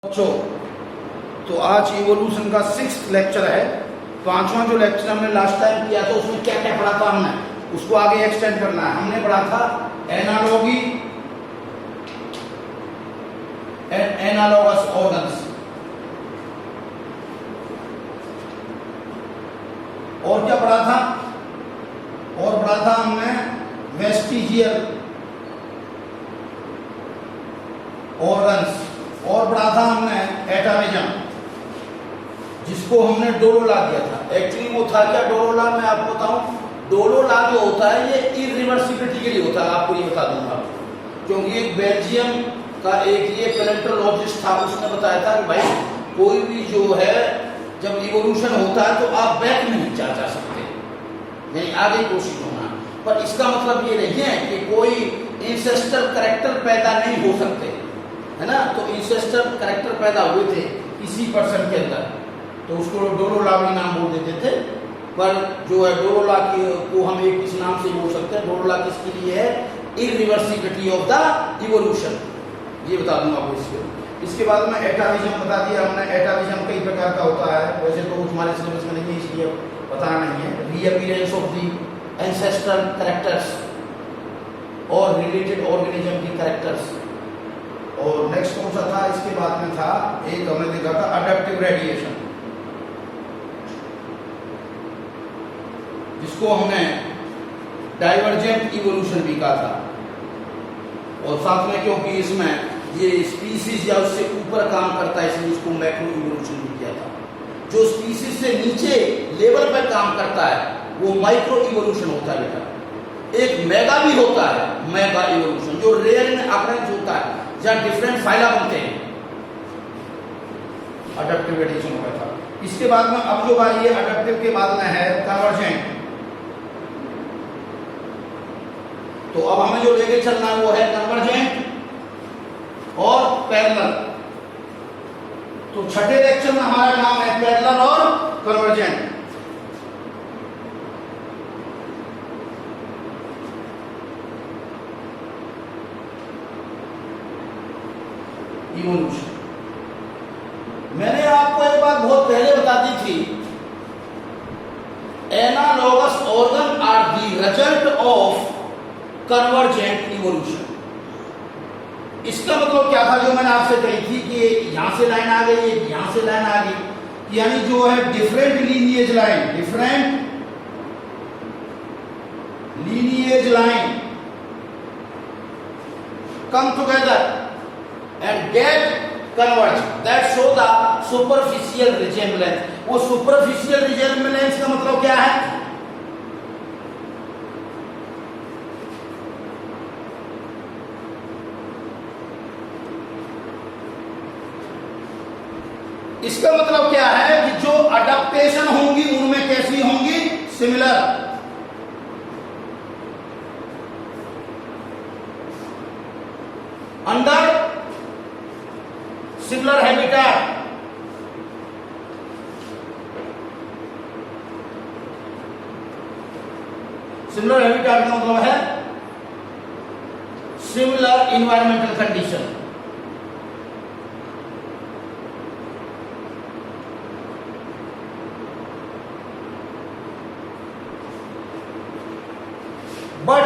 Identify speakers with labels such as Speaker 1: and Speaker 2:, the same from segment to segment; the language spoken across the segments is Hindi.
Speaker 1: बच्चों, तो आज इवोल्यूशन का 6th लेक्चर है। पांचवा जो लेक्चर हमने लास्ट टाइम किया था उसमें क्या क्या पढ़ा था हमने, उसको आगे एक्सटेंड करना है। हमने पढ़ा था एनालॉगी, एनालॉगस ऑर्गन्स, और क्या पढ़ा था, और पढ़ा था हमने वेस्टिजियल ऑर्गन्स, और पढ़ा था हमने एटामिज्म, जिसको हमने डोलोला दिया था। एक्चुअली वो था क्या डोलोला, मैं आपको बताऊं, डोलोला जो होता है ये इरिवर्सिबिलिटी के लिए होता है। आपको ये बता दूंगा, क्योंकि एक बेल्जियम का एक ये पैलेंटोलॉजिस्ट था, उसने बताया था कि भाई कोई भी जो है जब इवोल्यूशन होता है तो आप बैक नहीं जा सकते, नहीं आगे कोशिश होना। पर इसका मतलब ये नहीं है कि कोई इंसेस्टर कैरेक्टर पैदा नहीं हो सकते, है ना। तो इंसेस्टर कैरेक्टर पैदा हुए थे किसी पर्सन के अंदर, तो उसको डोलोला भी नाम बोल देते थे। पर जो है डोलोला की को हम एक इस नाम से बोल सकते हैं। डोलोला किसके लिए है, इरिवर्सिबिलिटी ऑफ द इवोल्यूशन, ये बता दूंगा आपको। इसके बाद में एटामिज्म बता दिया हमने। एटामिज्म कई प्रकार का होता है, वैसे तो हमारे सिलेबस में नहीं है इसलिए बताना नहीं है। रीअपीयरेंस ऑफ दी एंसेस्ट्रल कैरेक्टर्स और रिलेटेड ऑर्गेनिज्म की कैरेक्टर्स। और नेक्स्ट कौन सा था, इसके बाद में था एक हमने देखा था अडैप्टिव रेडिएशन, जिसको हमने डाइवर्जेंट इवोल्यूशन भी कहा था। और साथ में क्योंकि इसमें ये स्पीसीज या उससे ऊपर काम करता है इसलिए इसको मैक्रो इवोल्यूशन भी किया था। जो स्पीसीज से नीचे लेवल पर काम करता है वो माइक्रो इवोल्यूशन होता है बेटा। एक मेगा भी होता है, मेगा इवोल्यूशन, जो रेयर इन अकरेंस होता है, जहां डिफरेंट फाइला बनते हैं, अडैप्टिव रेडिएशन होता था। इसके बाद में अब जो बात ये अडैप्टिव के बाद में है कन्वर्जेंट। तो अब हमें जो लेके चलना है वो है कन्वर्जेंट और पैरेलल। तो छठे लेक्चर में हमारा नाम है पैरेलल और कन्वर्जेंट। इवोल्यूशन मैंने आपको एक बात बहुत पहले बता दी थी, analogous organ are the result of convergent evolution. इसका मतलब क्या था जो मैंने आपसे कही थी कि यहां से लाइन आ गई, यहां से लाइन आ गई, यानी जो है different lineage line, different lineage line come together and get converged, that show the superficial resemblance। वो superficial resemblance का मतलब क्या है, इसका मतलब क्या है कि जो अडैप्टेशन होंगी उनमें कैसी होंगी, similar. Under similar habitat, similar habitat का मतलब है similar environmental condition. But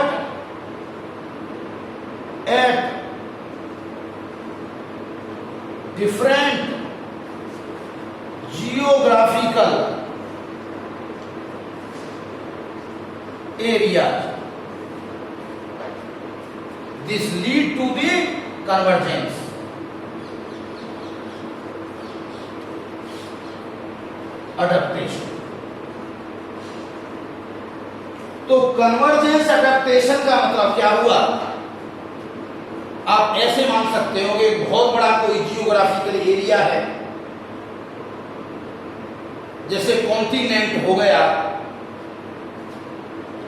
Speaker 1: at different geographical areas, this lead to the convergence। Adaptation। तो कन्वर्जेंस अडैप्टेशन का मतलब क्या हुआ, आप ऐसे मान सकते हो कि एक बहुत बड़ा कोई जियोग्राफिकल एरिया है, जैसे कॉन्टिनेंट हो गया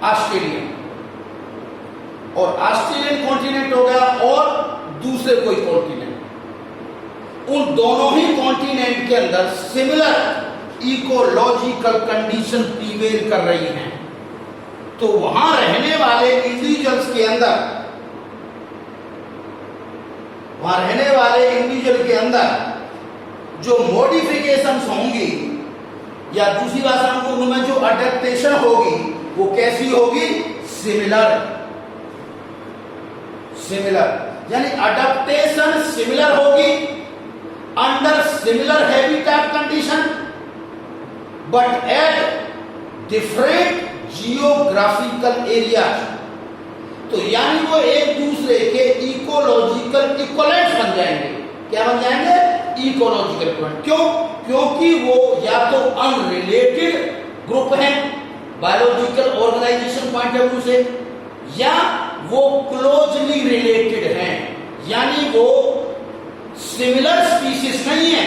Speaker 1: ऑस्ट्रेलिया, और ऑस्ट्रेलियन कॉन्टिनेंट हो गया और दूसरे कोई कॉन्टिनेंट। उन दोनों ही कॉन्टिनेंट के अंदर सिमिलर इकोलॉजिकल कंडीशन प्रीवेल कर रही हैं। तो वहां रहने वाले इंडिविजुअल्स के अंदर वहां रहने वाले इंडिविजुअल के अंदर जो मॉडिफिकेशंस होंगी या दूसरी भाषा में उनमें जो अडेप्टेशन होगी वो कैसी होगी? सिमिलर। यानी अडेप्टेशन सिमिलर होगी under similar habitat condition but at different geographical areas. तो यानी वो एक दूसरे के इकोलॉजिकल इक्विवेलेंट्स बन जाएंगे। क्या बन जाएंगे? Ecological equivalent. क्यों? क्योंकि वो या तो अनरिलेटेड ग्रुप हैं biological organisation point of view से, या वो क्लोजली रिलेटेड हैं, यानी वो सिमिलर स्पीशीज नहीं है,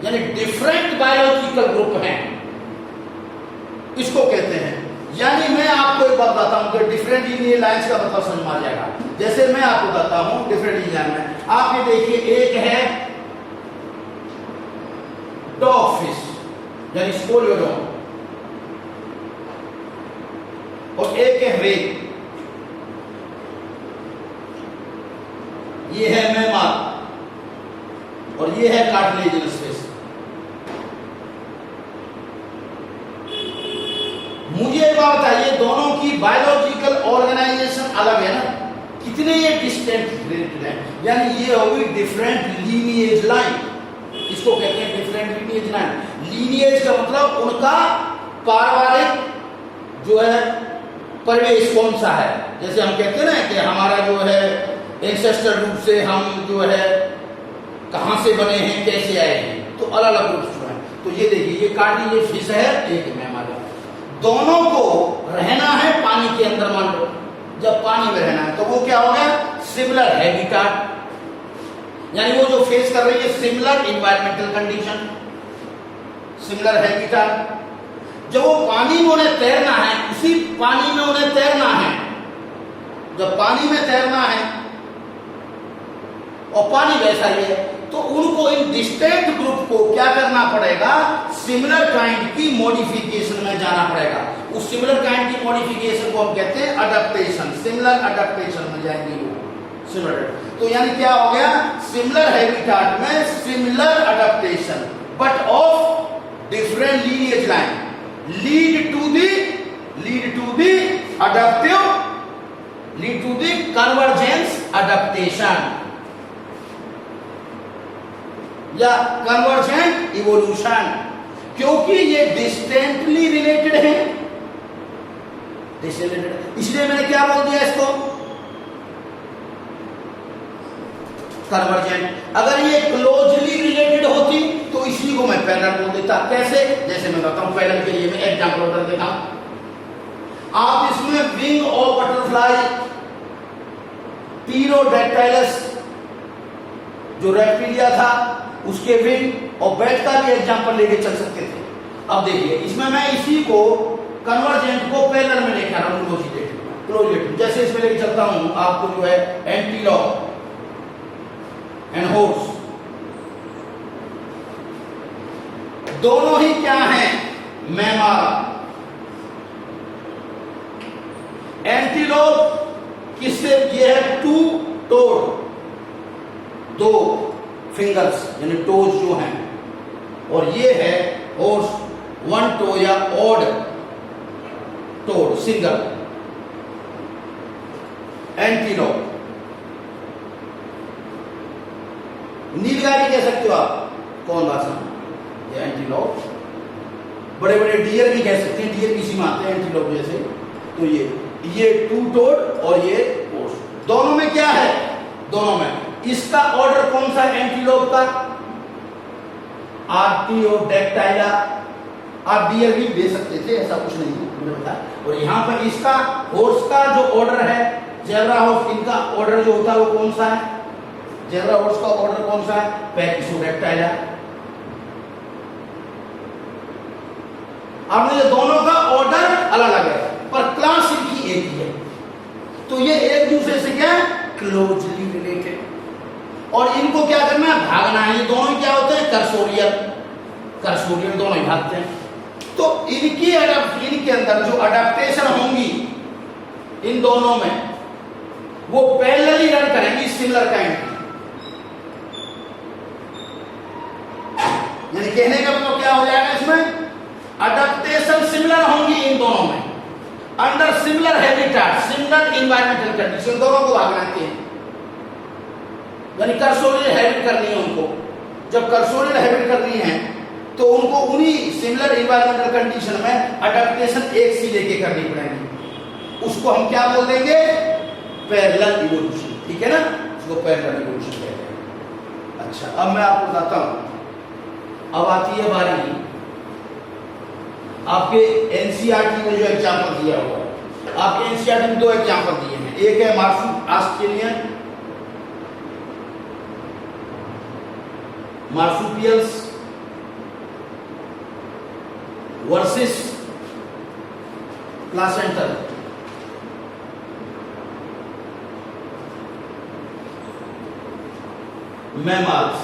Speaker 1: यानी डिफरेंट बायोलॉजिकल ग्रुप हैं, इसको कहते हैं। यानी मैं आपको एक बात बताता हूं कि डिफरेंट लीनियर लाइंस का मतलब समझ में आ जाएगा। जैसे मैं आपको बताता हूं डिफरेंट लीनियर लाइन में, आप ये देखिए, एक है डॉग फिश यानी स्कोलियोडोन, और एक है व्हेल, ये है मैमल, और ये है कार्टिलेजिनस फिश। मुझे एक बात बताइए, दोनों की बायोलॉजिकल ऑर्गेनाइजेशन अलग है ना, कितने ये डिस्टेंट रिलेटेड है, यानी ये होगी डिफरेंट लीनिएज लाइन, इसको कहते हैं डिफरेंट लीनिएज लाइन। लीनिएज का मतलब उनका पारिवारिक जो है परिवेश कौन सा है। जैसे हम कहते हैं ना कि हमारा जो है एंसेस्टर रूप से हम जो है कहां से बने हैं, कैसे आए हैं, तो अलग अलग रूप से हैं। तो ये देखिए, ये कार्टिलेजिनस फिश है, एक मैमल है। दोनों को रहना है पानी के अंदर, मान लो जब पानी में रहना है तो वो क्या हो गया? सिमिलर हैबिटेट, यानी वो जो फेस कर रही है similar environmental condition, similar habitat. जब वो पानी में उन्हें तैरना है, उसी पानी में उन्हें तैरना है, जब पानी में तैरना है और पानी वैसा ही है, तो उनको इन डिस्टेंट ग्रुप को क्या करना पड़ेगा? सिमिलर काइंड की मॉडिफिकेशन में जाना पड़ेगा। उस सिमिलर काइंड की मॉडिफिकेशन को हम कहते हैं अडैप्टेशन, सिमिलर अडैप्टेशन में जाएंगे वो सिमिलर। तो यानी क्या हो गया? सिमिलर हैबिटेट में similar adaptation but of different lineage line lead to the convergence adaptation या कन्वर्जेंट इवोल्यूशन, क्योंकि ये डिस्टेंटली रिलेटेड है, इसलिए मैंने क्या बोल दिया इसको? कन्वर्जेंट। अगर ये क्लोजली रिलेटेड होती तो इसी को मैं पैरेलल बोल देता। कैसे? जैसे मैं बताता हूं, पैरेलल के लिए मैं एग्जांपल कर देता हूं। आप इसमें विंग ऑफ बटरफ्लाई पीरोडैक्टाइलस जो रेप्टिलिया था उसके विंग और बैट का भी एग्जांपल लेके चल सकते थे। अब देखिए, इसमें मैं इसी को कन्वर्जेंट को पैरेलल में लेके आ रहा हूं, क्लोज। जैसे इसमें लेके चलता हूं आपको जो है एंटीलॉप एंड हॉर्स, दोनों ही क्या हैं? मैमल। एंटीलोप किससे? ये है टू टोड, दो फिंगर्स यानी टोज जो हैं, और ये है हॉर्स, वन टो या ऑड टोड, सिंगल एंटीलोप। नीलगाय कह सकते हो आप, कौन भाषा? ये एंटीलोप। बड़े बड़े डियर भी कह सकते हैं, डियर किसी में आते हैं एंटीलोप जैसे। तो ये टू टोड और ये हॉर्स, दोनों में क्या है? दोनों में इसका ऑर्डर कौन सा है? एंटीलोप का आर्टियोडैक्टाइला। आप डियर भी दे सकते थे, ऐसा कुछ नहीं मैंने बताया। और यहां पर इसका हॉर्स का जो ऑर्डर है, जेब्रा हॉर्स, इनका ऑर्डर जो होता है वो कौन सा है? जेब्रा हॉर्स का ऑर्डर कौन सा है? पैकिसोडैक्टाइला। आपने ये दोनों का ऑर्डर अलग अलग है पर क्लास इनकी एक ही है, तो ये एक दूसरे से क्या है? Closely related. और इनको क्या करना है? भागना है। ये दोनों क्या होते हैं? कर्सोरियल दोनों ही भागते हैं। तो इनके अंदर जो अडैप्टेशन होंगी इन दोनों में, वो पैरेलली रन करेंगी सिमिलर काइंड की। यानी कहने का मतलब क्या हो जाएगा इसमें, अडैप्टेशन सिमिलर होंगी इन दोनों में, under similar habitat, similar environmental condition, दोनों को भाग बनाते हैं। यानी कर्सोरियल हैबिट करनी है उनको, जब कर्सोरियल हैबिट करनी है तो उनको उन्हीं सिमिलर इन्वायरमेंटल कंडीशन में अडैप्टेशन एक सी लेके करनी पड़ेगी। उसको हम क्या बोल देंगे, पैरेलल इवोल्यूशन, ठीक है ना, उसको पैरेलल इवोल्यूशन कहते हैं। अच्छा, अब मैं आपको बताता हूं, अब आती है बारी आपके एनसीईआरटी में जो एग्जाम्पल दिया हुआ है। आपके एनसीईआरटी में दो एग्जाम्पल दिए हैं, एक है मार्सुपियल्स वर्सेस प्लासेंटल। मैमल्स,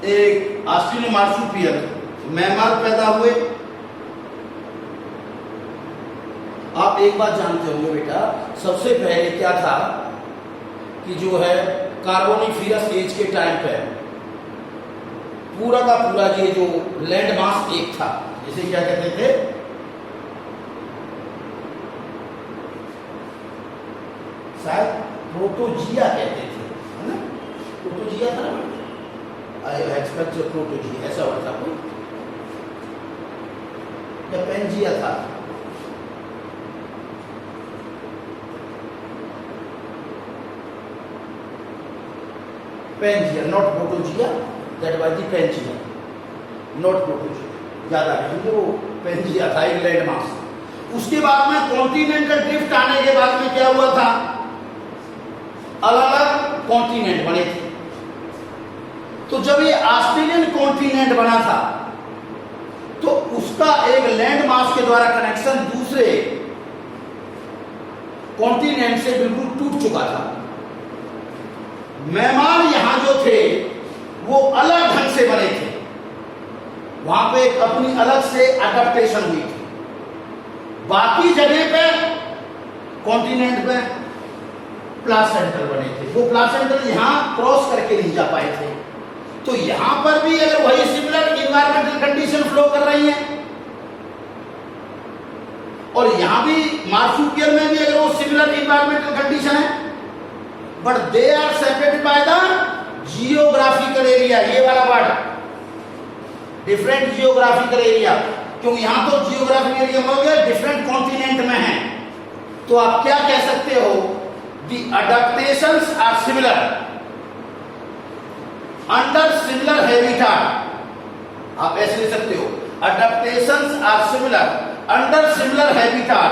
Speaker 1: एक ऑस्ट्रेलियन मार्सुपियल मैमल पैदा हुए। आप एक बात जानते होंगे बेटा, सबसे पहले क्या था कि जो है कार्बोनिफेरस एज के टाइम पे पूरा का पूरा ये जो लैंड मास एक था, जिसे क्या कहते थे, शायद प्रोटोजिया कहते थे, है ना, प्रोटोजिया था ना, आई एक्सपेक्ट प्रोटोजिया ऐसा हुआ था कोई, या पेंजिया था, Pangaea, not Protogaea, that was the Pangaea, not Protogaea, ज्यादा नहीं, वो पेंजिया था, एक लैंड मास। उसके बाद में कॉन्टिनेंटल ड्रिफ्ट आने के बाद में क्या हुआ था, अलग अलग कॉन्टिनेंट बने थे। तो जब ये ऑस्ट्रेलियन कॉन्टिनेंट बना था तो उसका एक लैंड मास के द्वारा कनेक्शन दूसरे कॉन्टिनेंट से बिल्कुल टूट चुका था। मैमल यहां जो थे वो अलग ढंग से बने थे, वहां पे एक अपनी अलग से अडैप्टेशन हुई थी। बाकी जगह पे कॉन्टिनेंट पे प्लासेंटल बने थे, वो प्लासेंटल यहां क्रॉस करके नहीं जा पाए थे। तो यहां पर भी अगर वही सिमिलर इन्वायरमेंटल कंडीशन फ्लो कर रही है, और यहां भी मार्सुपियल में भी अगर वो सिमिलर इन्वायरमेंटल कंडीशन है, but they are separated by the geographical area, ये वाला वर्ड, डिफरेंट जियोग्राफिकल एरिया, क्योंकि यहां तो जियोग्राफिकल एरिया हो गया डिफरेंट कॉन्टिनेंट में है। तो आप क्या कह सकते हो, the adaptations are similar under similar habitat. आप ऐसे लिख सकते हो, adaptations are similar under similar habitat.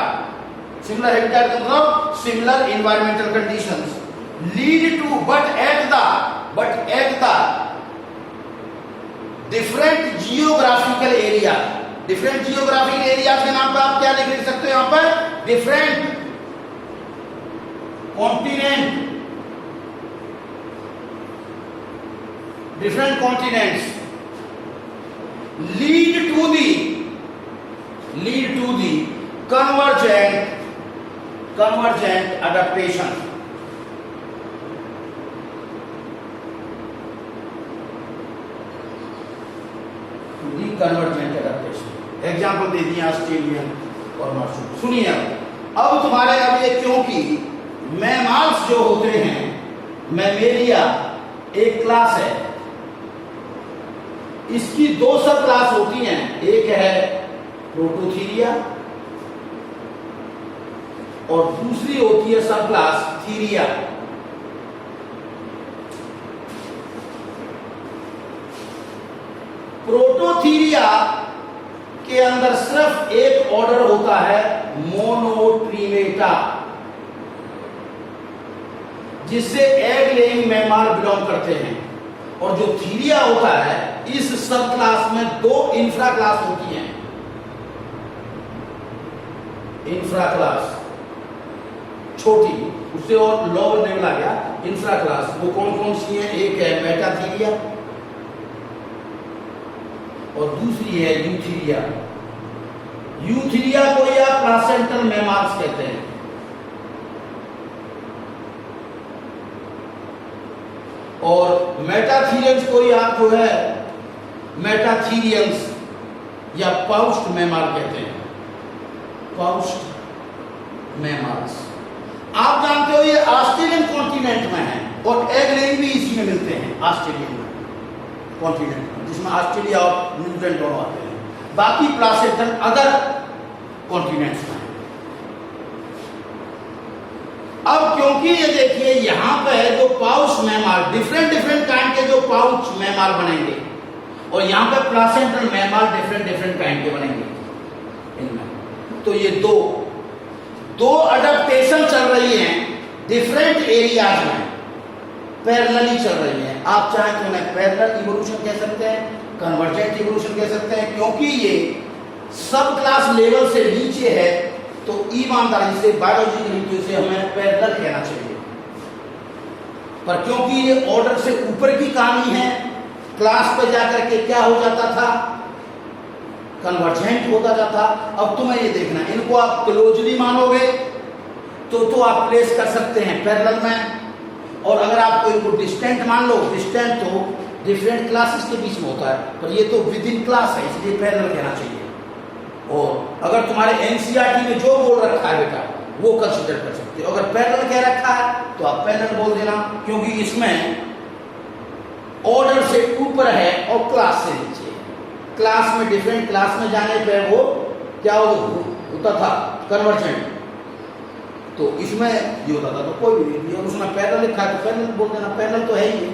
Speaker 1: Similar habitat का मतलब similar environmental conditions lead to but at the different geographical area. Different geographical area के नाम पर आप क्या लिख सकते हो, यहां पर different continent, different continents lead to the convergent adaptation। Convergent adaptation example दे दिया ऑस्ट्रेलियन और मार्सुपियल। सुनिए अब तुम्हारे, अब ये क्योंकि मैमल्स जो होते हैं, मैमेलिया एक क्लास है, इसकी दो सब क्लास होती हैं, एक है प्रोटोथीरिया और दूसरी होती है सब क्लास थीरिया। प्रोटोथीरिया के अंदर सिर्फ एक ऑर्डर होता है मोनोट्रीमेटा, जिससे एग लेइंग मैमल बिलोंग करते हैं। और जो थीरिया होता है, इस सब क्लास में दो इंफ्रा क्लास होती हैं। इंफ्रा क्लास छोटी, उससे और लोअर लेवल आ गया इंफ्रा क्लास। वो कौन कौन सी है, एक है मेटाथीरिया और दूसरी है यूथीरिया। यूथीरिया को या प्लासेंटल मैमल्स कहते हैं। और मेटाथीरियंस को ही आप जो है मेटाथीरियंस या पाउस्ट मैमार कहते हैं, पाउस्ट मैमार्स। आप जानते हो ये ऑस्ट्रेलियन कॉन्टिनेंट में है और एग लेइंग भी इसी में मिलते हैं, ऑस्ट्रेलियन कॉन्टिनेंट में, जिसमें ऑस्ट्रेलिया और न्यूजीलैंड दोनों आते हैं। बाकी प्लासेंटल अदर कॉन्टिनेंट्स में। अब क्योंकि ये देखिए यहां पे जो पाउच मैमार, डिफरेंट डिफरेंट काइंड के जो पाउच मैमार बनेंगे और यहां पे प्लासेंटल मैमार डिफरेंट काइंड के बनेंगे इनमें। तो ये दो अडेप्टेशन चल रही हैं डिफरेंट एरियाज में, पैरेलली चल रही हैं। आप चाहें तो उन्हें पैरेलल इवोल्यूशन कह सकते हैं, कन्वर्जेंट इवोल्यूशन कह सकते हैं। क्योंकि ये सब क्लास लेवल से नीचे है तो ईमानदारी से बायोलॉजिकली तो इसे हमें पैरेलल कहना चाहिए, पर क्योंकि ये ऑर्डर से ऊपर की कहानी है, क्लास पे जाकर के क्या हो जाता था, कन्वर्जेंट होता जाता। अब तुम्हें ये देखना, इनको आप क्लोजली मानोगे तो आप प्लेस कर सकते हैं पैरेलल में, और अगर आपको इनको डिस्टेंट मान लो, डिस्टेंट तो डिफरेंट क्लासेस के बीच में होता है, पर ये तो विद इन क्लास है, इसलिए पैरेलल कहना चाहिए। और अगर तुम्हारे एनसीईआरटी में जो बोल रखा है बेटा वो कंसीडर कर सकते हो। अगर पैरेलल कह रखा है तो आप पैरेलल बोल देना, क्योंकि इसमें ऑर्डर से ऊपर है और क्लास से नीचे है। क्लास में डिफरेंट क्लास में जाने पे वो क्या होता था, कन्वर्जेंट। तो इसमें ये होता था तो कोई भी, और उसमें पैरेलल लिखा है तो पैरेलल बोल देना, पैरेलल तो है ही,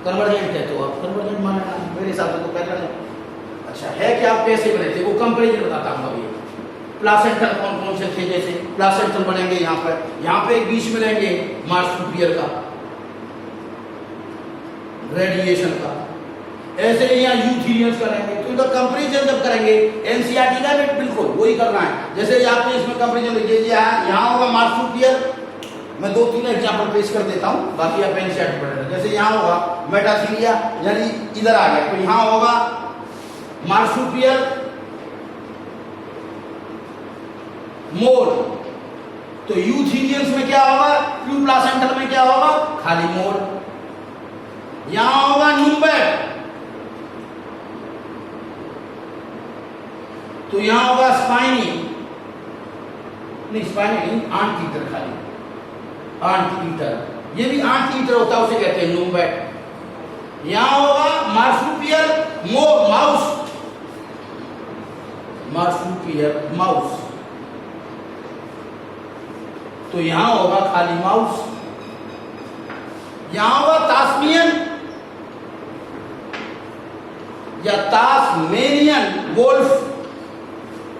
Speaker 1: कन्वर्जेंट है तो आप कन्वर्जेंट मानना, मेरे हिसाब से तो पैरेलल है। अच्छा है क्या, आप कैसे बने थे वो कंपैरिजन बताता हूँ अभी। प्लासेंटल कौन कौन से थे, जैसे प्लासेंटल बनेंगे यहाँ पे एक बीच में रहेंगे मार्सुपियर का, रेडिएशन का, ऐसे ही यहाँ यूथीरियंस करेंगे। तो इधर कंपैरिजन जब करेंगे एनसीईआरटी का भी बिल्कुल वही करना है। जैसे यहाँ पे इसमें कंपैरिजन लिखिए, यहाँ होगा मार्सुपियर, मैं 2-3 एग्जाम्पल पेश कर देता हूँ, बाकी आप एनसीईआरटी पढ़ेंगे। जैसे यहाँ होगा मेटाथीरिया, यानी इधर आ गया, तो यहाँ होगा मार्सुपियल मोर। तो यूथीरियंस में क्या होगा, प्लू प्लासेंटल में क्या होगा, खाली मोर। यहां होगा नुम्बेट, तो यहां होगा स्पाइनी, नहीं स्पाइनी नहीं, आंट ईटर, खाली आंट ईटर, ये भी आंट ईटर होता है, उसे कहते हैं नुम्बेट। यहां होगा मार्सुपियल मोर, माउस, मार्सुपियल माउस, तो यहां होगा खाली माउस। यहां होगा तास्मियन या तास्मेनियन वोल्फ,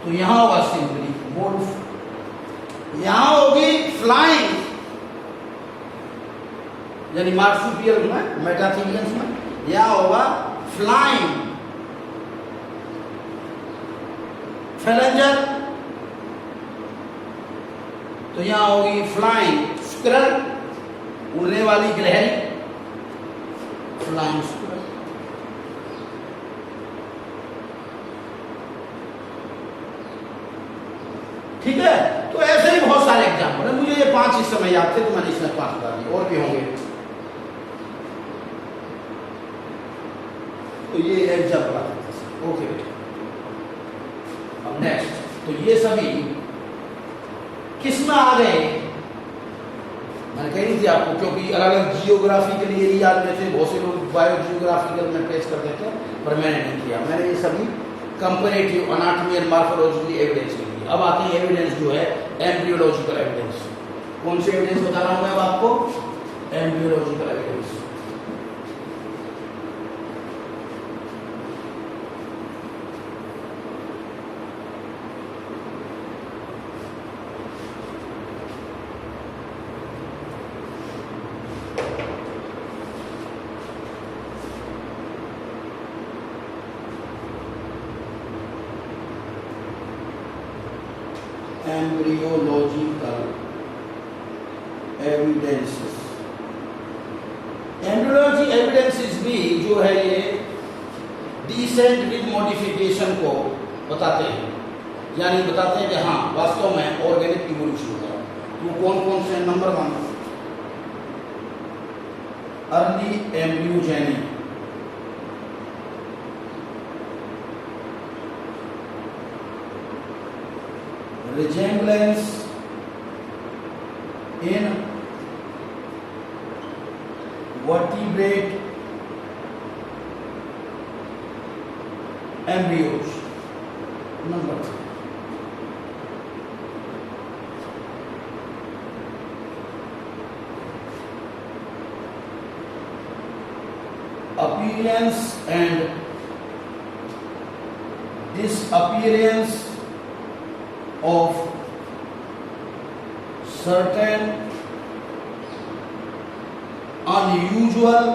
Speaker 1: तो यहां होगा सिंपली वोल्फ। यहां होगी फ्लाइंग, यानी मार्सुपियल में, मेटाथीरियंस में, यहां होगा फ्लाइंग फेलेंजर, तो यहां होगी फ्लाइंग स्क्विरल, उड़ने वाली गिलहरी, फ्लाइंग स्क्विरल। ठीक है, तो ऐसे ही बहुत सारे एग्जाम्पल है। मुझे ये 5 इस समय याद थे तो मैंने इसमें 5 बता दिए, और भी होंगे। तो ये एग्जाम्पल आते, ओके बेटा। अब नेक्स्ट, तो ये सभी किस में आ गए, मैंने कही नहीं थी आपको, क्योंकि अलग अलग जियोग्राफिकल एरियाज में थे, बहुत से लोग बायो जियोग्राफिकल में पेश कर देते हैं, पर मैंने नहीं किया। मैंने ये सभी comparative anatomy and morphological evidence के लिए। अब आते हैं एविडेंस जो है एम्ब्रियोलॉजिकल एविडेंस। कौन से एविडेंस बता रहा हूं मैं अब आपको, embryological evidence. Embryological evidences, embryology evidences भी जो है ये डिसेंट विद मॉडिफिकेशन को बताते हैं, यानी बताते हैं कि हाँ वास्तव में ऑर्गेनिक इवोल्यूशन होता है। तो कौन कौन से, number 1 early embryogeny, resemblance in vertebrate embryos. Number 3. Appearance and disappearance of certain unusual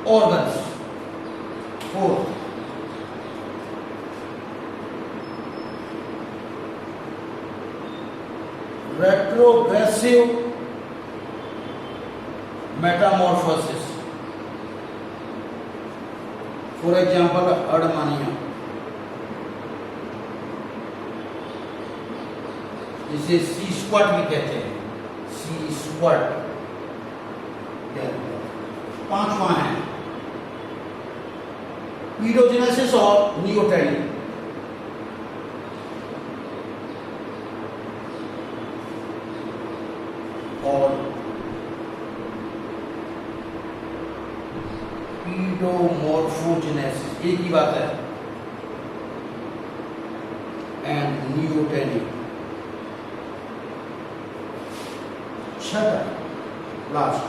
Speaker 1: organs. 4. Retrogressive metamorphosis. For example, Erdmannia. जिसे सी स्क्वाट भी कहते हैं, सी स्क्वाट। 5वां है पीडोजेनेसिस और नियोटेनी। और पीडोमॉर्फोजेनेसिस एक ही बात है, and neoteny. Last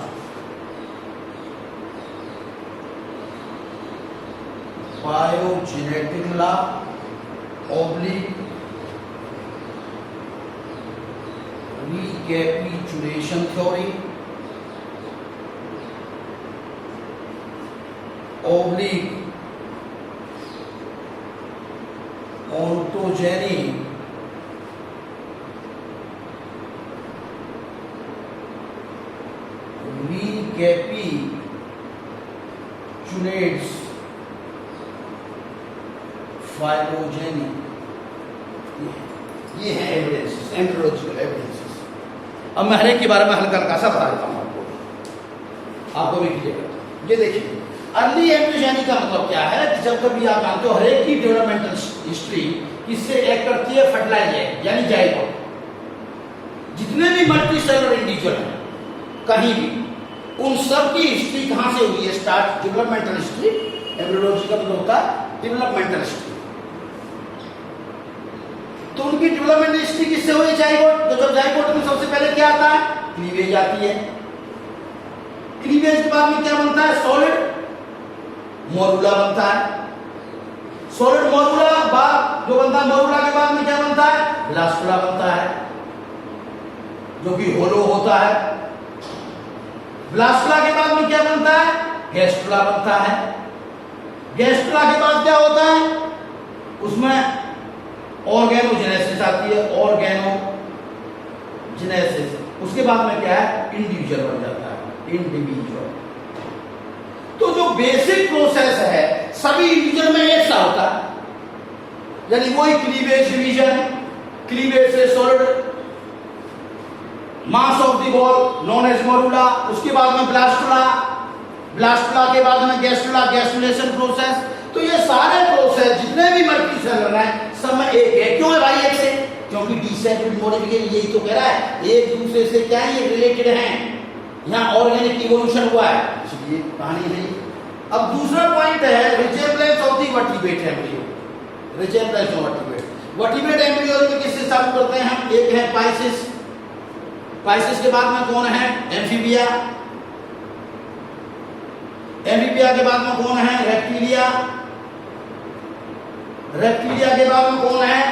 Speaker 1: biogenetic law oblique recapitulation theory oblique ontogeny recapitulates phylogeny। ये है एविडेंसेस, एम्ब्रियोलॉजिकल एविडेंसेस। अब मैं हर एक के बारे में हल्का हल्का सा बता देता हूँ आपको भी क्लियर। ये देखिए अर्ली एम्ब्रियोजेनी का मतलब क्या है। जब कभी आप जानते हो हर एक की डेवलपमेंटल हिस्ट्री किससे एक करती है, फर्टिलाइज यानी जाइगोट। जितने भी मल्टी सेलुलर इंडिविजुअल हैं कहीं भी, उन सब की हिस्ट्री कहां से हुई है, स्टार्ट डेवलपमेंटल हिस्ट्री। एम्ब्रियोलॉजी का मतलब होता है डेवलपमेंटल हिस्ट्री। तो उनकी डेवलपमेंटल हिस्ट्री किससे हुई, जाइगोट। तो जब जाइगोट में सबसे पहले क्या आता है, क्लीवेज आती है। क्लीवेज के बाद में क्या बनता है, सॉलिड मोरुला बनता है। सॉलिड मोरुला बाद जो बनता है, मोरुला के बाद में क्या बनता है, ब्लास्टुला बनता है जो कि होलो होता है। ब्लास्टुला के बाद में क्या बनता है, गैस्ट्रुला बनता है। गैस्ट्रुला के बाद क्या होता है, उसमें ऑर्गेनोजेनेसिस आती है, ऑर्गेनोजेनेसिस। उसके बाद में क्या है, इंडिविजुअल बन जाता है, इंडिविजुअल। तो जो बेसिक प्रोसेस है सभी इंडिविजुअल में एक सा होता है, यानी वही क्लीवेज डिवीजन, क्लीवेज से solid mass of the ball known as morula. उसके बाद में ब्लास्टुला, ब्लास्टुला के बाद में गैस्ट्रुला, गैस्ट्रुलेशन प्रोसेस। तो ये सारे प्रोसेस जितने भी मल्टी सेलुलर हैं सब में एक है। क्यों है भाई एक से, क्योंकि डिसेंट्रल मॉडिफिकेशन यही तो कह रहा है, एक दूसरे से क्या है, ये रिलेटेड हैं। यहाँ ऑर्गेनिक इवोल्यूशन हुआ है, इसलिए कहानी नहीं। अब दूसरा पॉइंट है resemblance of the vertebrate embryo. Resemblance of vertebrate, vertebrate embryo में किससे चालू करते हैं हम, एक है पाइसिस। पाइसिस के बाद में कौन है, एम्फीबिया। एम्फीबिया के बाद में कौन है, रेप्टिलिया। रेप्टिलिया के बाद में कौन है,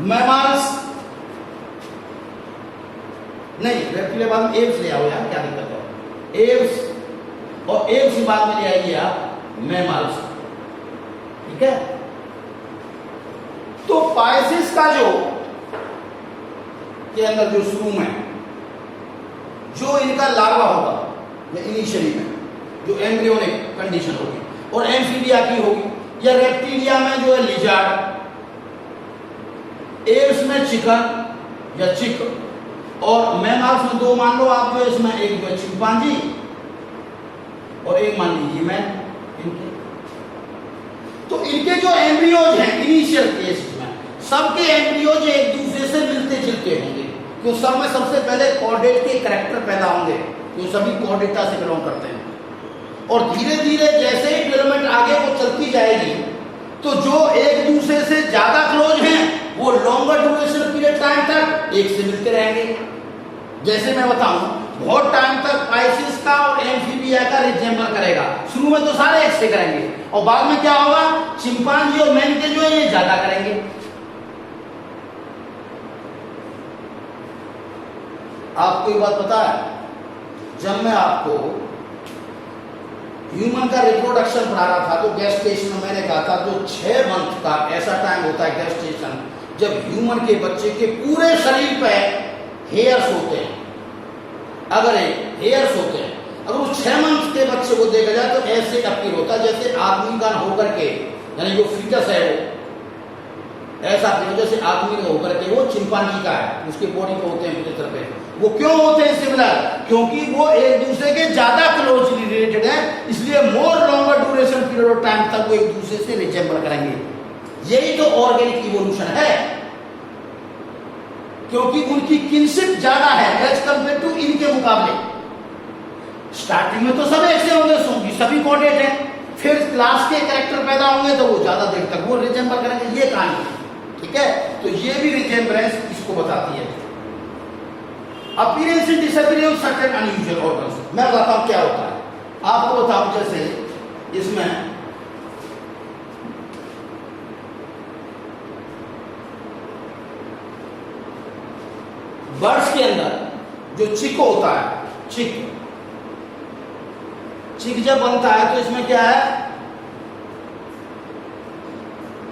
Speaker 1: मैमल्स। नहीं, रेप्टिलिया बाद में एव्स ले आओ यार, क्या दिक्कत है। एव्स और एव्स के बाद में ले आइए आप मैमल्स, ठीक है। तो पाइसिस का जो के अंदर जो शुरू में जो इनका लार्वा होगा या इनिशियली में जो एम्ब्रियोनिक कंडीशन होगी, और एम्फीबिया की होगी, या रेप्टिलिया में जो है लिजार्ड, एव्स में चिकन या चिक, और मैमल्स में दो मान लो आप, जो इसमें एक जो चिंपांजी और एक मान लीजिए मैन, इनके तो इनके जो एम्ब्रियोज हैं इनिशियल केस में, सबके एम्ब्रियोज एक दूसरे से मिलते जुलते होंगे, क्यों सब में सबसे पहले कॉर्डेट के कैरेक्टर पैदा होंगे, क्यों सभी कॉर्डेटा से बिलोंग करते हैं। और धीरे धीरे जैसे ही डेवलपमेंट आगे को चलती जाएगी, तो जो एक दूसरे से ज्यादा क्लोज हैं वो लॉन्गर ड्यूरेशन पीरियड टाइम तक एक से मिलते रहेंगे। जैसे मैं बताऊं, बहुत टाइम तक पाइसिस का और एम्फीबिया का रिजेंबल करेगा, शुरू में तो सारे एक से करेंगे, और बाद में क्या होगा, चिंपांजी और मैन के जो है ये ज्यादा करेंगे। आपको ये बात पता है, जब मैं आपको ह्यूमन का रिप्रोडक्शन पढ़ा रहा था, तो गेस्टेशन में मैंने कहा था जो 6 मंथ का ऐसा टाइम होता है गेस्टेशन, जब ह्यूमन के बच्चे के पूरे शरीर पे हेयर्स होते हैं। अगर हेयर्स होते हैं, अगर उस 6 मंथ के बच्चे को देखा जाए तो ऐसे अपील होता है जैसे आदमी का होकर के, यानी जो फीटस है वो ऐसा जैसे आदमी का होकर के वो चिंपांजी का है, उसके बॉडी पे होते हैं पूरी तरह पे। वो क्यों होते हैं सिमिलर? क्योंकि वो एक दूसरे के ज्यादा क्लोजली रिलेटेड है, इसलिए more longer duration period of time तक वो एक दूसरे से रिजेंबल करेंगे। यही तो ऑर्गेनिक इवोल्यूशन है, क्योंकि उनकी किनशिप ज्यादा है एज कंपेयर टू इनके मुकाबले। स्टार्टिंग में तो सब एक से होंगे, सभी कॉर्डेट हैं, फिर क्लास के कैरेक्टर पैदा होंगे तो वो ज्यादा देर तक वो रिजेंबल करेंगे। ये कहानी है, ठीक है। तो ये भी रिजेंबलेंस इसको बताती है। Appearance and disappearance certain unusual organs, मैं बताता हूं क्या होता है, आपको बताऊं। जैसे इसमें बर्ड्स के अंदर जो चिक होता है, चिक जब बनता है तो इसमें क्या है,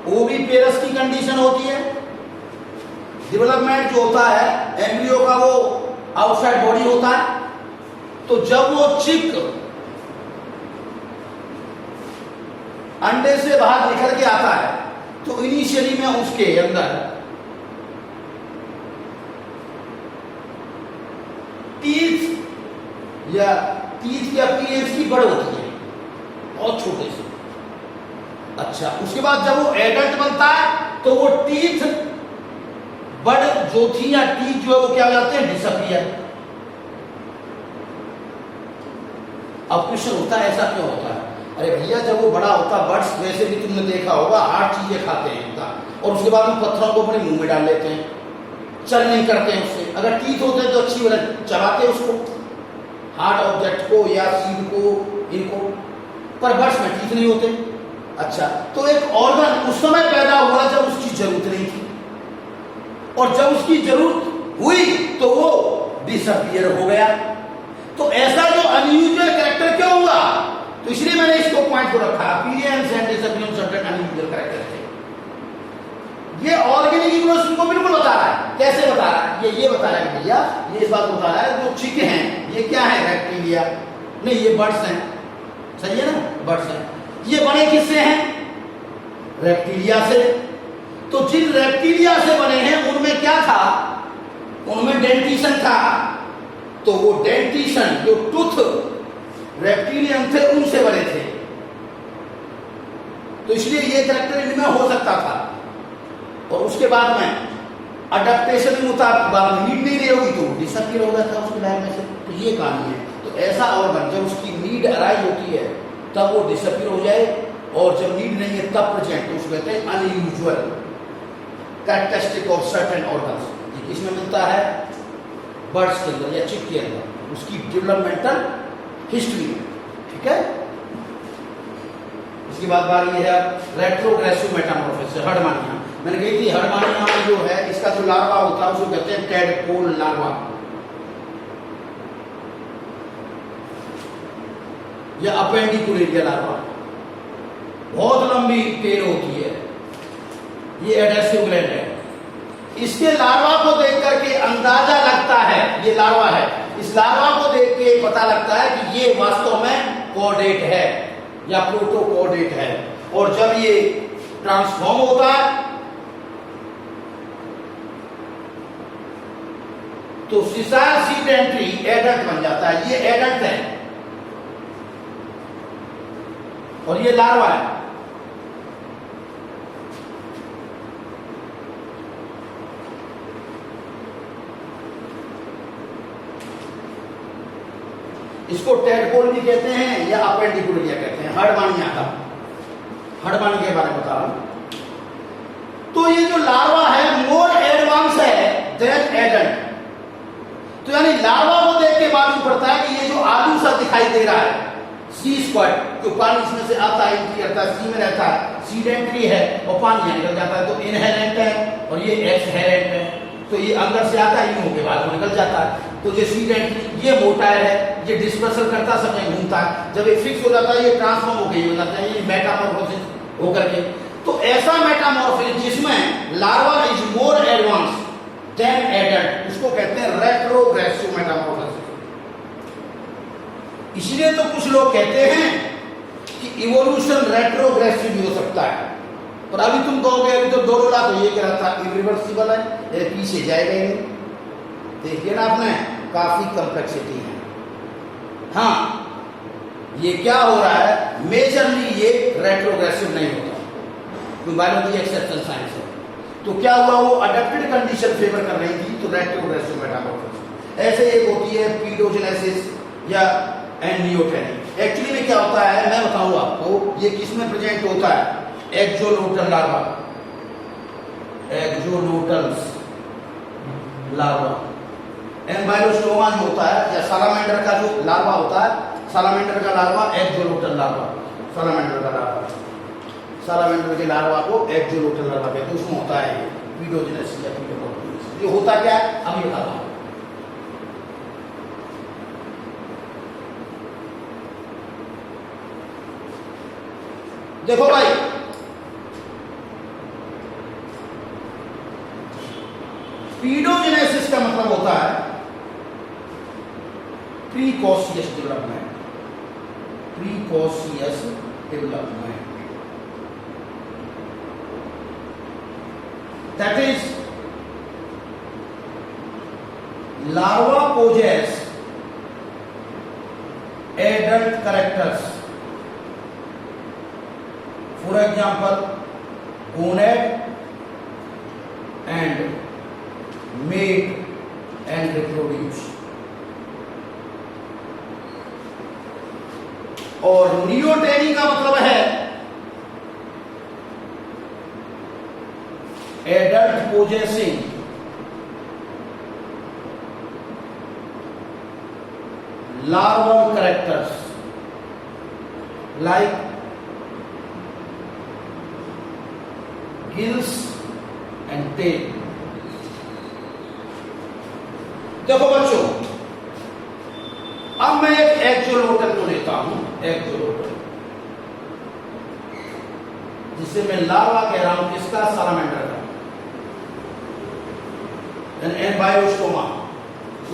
Speaker 1: ओविपेरस की कंडीशन होती है। डेवलपमेंट जो होता है एम्ब्रियो का वो आउटसाइड बॉडी होता है। तो जब वो चिक अंडे से बाहर निकल के आता है तो इनिशियली में उसके अंदर टीथ की अपीयरेंस की बड़ होती है, बहुत छोटे से। अच्छा, उसके बाद जब वो एडल्ट बनता है तो वो टीथ बड़ जो थी या टीथ जो है वो क्या हो जाते हैं, डिसअपीयर। अब क्वेश्चन होता है ऐसा क्यों होता है? अरे भैया, जब वो बड़ा होता है, बर्ड्स वैसे भी तुमने देखा होगा हार्ड चीजें खाते हैं और उसके बाद में पत्थरों को अपने मुंह में डाल लेते हैं, चल नहीं करते हैं उससे। अगर टीथ होते हैं तो अच्छी वाला चबाते उसको, हार्ड ऑब्जेक्ट को या सीड को, इनको। पर बर्ड्स में टीथ नहीं होते। अच्छा, तो एक ऑर्गन उस समय पैदा हुआ जब उसकी जरूरत नहीं थी, और जब उसकी जरूरत हुई तो वो डिसअपीयर हो गया। तो ऐसा जो अनयूजुअल कैरेक्टर क्यों हुआ? तो इसलिए मैंने इसको पॉइंट को रखा, appearance and disappearance of that unusual character थे। ये ऑर्गेनिक इवोल्यूशन को बिल्कुल बता रहा है। कैसे बता रहा है? ये बता रहा है भैया, ये इस बात बता रहा है जो चिक हैं ये क्या है, बैक्टीरिया नहीं, ये बर्ड्स हैं, सही है ना, बर्ड्स हैं। ये बने किससे हैं? रेप्टिलिया से। तो जिन रेप्टिलिया से बने हैं उनमें क्या था? उनमें डेंटिशन था। तो वो डेंटिशन जो टूथ रेप्टिलियन थे उनसे बने थे, तो इसलिए ये कैरेक्टर इनमें हो सकता था। और उसके बाद में अडेप्टेशन के मुताबिक बाद में नीड नहीं रही होगी तो डिसअपीयर हो गया था उसके लाइफ में से। तो ये कहानी है। तो ऐसा ऑर्गन जब उसकी नीड अराइज होती है तब वो डिसअपीयर हो जाए, और जब नीड नहीं है तब प्रेजेंट, तो उसको कहते हैं unusual characteristic of certain organs. ये किसमें मिलता है? बर्ड्स के अंदर या चिक के अंदर, उसकी डेवलपमेंटल हिस्ट्री में, ठीक है। इसके बाद बारी है रेट्रोग्रेसिव मेटामॉर्फोसिस, हर्डमानिया। मैंने कही थी हर्डमानिया में जो है इसका जो लार्वा होता है उसको कहते हैं टेडपोल लार्वा या अपेंडिकुलेरिया लार्वा। बहुत लंबी टेल होती है, ये एडेसिव ग्लैंड है। इसके लार्वा को देख करके अंदाजा लगता है, ये लार्वा है, इस लार्वा को देख के पता लगता है कि ये वास्तव में कॉर्डेट है या प्रोटोकॉर्डेट है। और जब ये ट्रांसफॉर्म होता है तो सिसार सीडेंट्री एडल्ट बन जाता है, ये एडल्ट है और ये लार्वा है। इसको टेडपोल भी कहते हैं या अपेंडिकुलरिया कहते हैं। हड़बानिया का, हड़बानी के बारे में बता रहा हूं। तो ये जो लार्वा है मोर एडवांस है देन एडल्ट। तो यानी लार्वा को देख के मालूम पड़ता है कि ये जो आलू सा दिखाई दे रहा है, सी स्क्वाड, जो पानी इसमें से आता है, एंट्री करता है, सी में रहता है, सीडेंट्री है और पानी यहाँ निकल जाता है, तो इनहेरेंट है और ये एक्सहेरेंट है। तो ये अंदर से आता है, यूं होके बाद में निकल जाता है। तो जो सीडेंट्री ये मोटायर है, ये डिस्पर्सल करता समय घूमता है, जब ये फिक्स हो जाता है ये ट्रांसफॉर्म हो गई हो जाता है, ये मेटामॉर्फोसिस होकर के। तो ऐसा मेटामॉर्फोसिस जिसमें larva is more advanced than adult, उसको कहते हैं रेट्रोग्रेसिव मेटामॉर्फोसिस। इसलिए तो कुछ लोग कहते हैं कि इवोल्यूशन रेट्रोग्रेसिव भी हो सकता है। और अभी तुम कहोगे अभी तो डोरोला तो ये कह रहा था इरिवर्सिबल है, ये पीछे जाएगा ही नहीं। देखिए ना आपने, काफी कॉम्प्लेक्सिटी है। हाँ, ये क्या हो रहा है, मेजरली ये रेट्रोग्रेसिव नहीं होता, कोई बायोलॉजी एक्सेप्शन साइंस है। तो क्या हुआ, वो अडेप्टेड कंडीशन फेवर कर रही थी, तो रेट्रोग्रेसिव मेटामॉर्फोसिस। ऐसे एक होती है पीडोजेनेसिस या एंडियोटेनिक। एक्चुअली में क्या होता है मैं बताऊं आपको, ये किसमें प्रेजेंट होता है, एक्सोलोटल लार्वा, एक्सोलोटल्स लार्वा। एम्बाइलोस्टोमा जो होता है, या सालामेंडर का जो लार्वा होता है, सालामेंडर का लार्वा एक्सोलोटल लार्वा, सालामेंडर का लार्वा, सालामेंडर के लार्वा को एक्सोलोटल लार्वा कहते हैं। उसमें होता है पीडोजेनेसिस या पीडोजेनेसिस। ये होता क्या है अभी बताता हूं। देखो भाई, पीडोजेनेसिस का मतलब होता है precocious development, precocious development, that is larva possess adult characters, for example gonad and mate and reproduce। और नियोटेनी का मतलब है adult possessing larval characters like gills and tail। देखो बच्चों, अब मैं एक एक्सोलोटल को लेता हूं, एक्सोलोटल, जिसे मैं लार्वा कह रहा हूं, किसका, सालामेंडर का, एम्बायोस्टोमा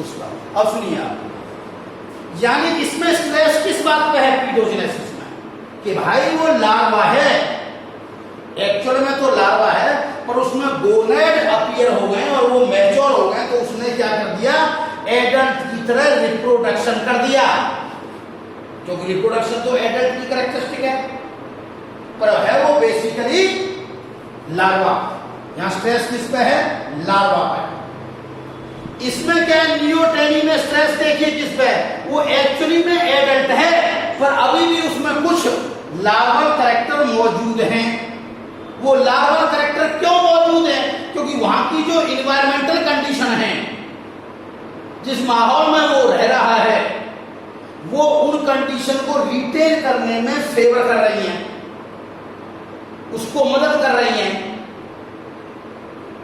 Speaker 1: उसका। अब सुनिए आप, यानी इसमें स्ट्रेस किस बात पे है पीडोजेनेसिस में, कि भाई वो लार्वा है, एक्चुअल में तो लार्वा है, पर उसमें गोनेड अपीयर हो गए और वो मैच्योर हो गए, तो उसने क्या कर दिया, एडल्ट की तरह रिप्रोडक्शन कर दिया, क्योंकि रिप्रोडक्शन तो एडल्ट की कैरेक्टरिस्टिक है, पर है वो बेसिकली लार्वा। यहां स्ट्रेस किस पे है, लार्वा पे। इसमें क्या है, नियोटेनी में स्ट्रेस देखिए किस पे है, वो एक्चुअली में एडल्ट है, पर अभी भी उसमें कुछ लार्वल कैरेक्टर मौजूद हैं। वो लार्वल कैरेक्टर क्यों मौजूद है, क्योंकि वहां की जो इन्वायरमेंटल कंडीशन है, जिस माहौल में वो रह रहा है, वो उन कंडीशन को रिटेन करने में फेवर कर रही हैं, उसको मदद कर रही हैं।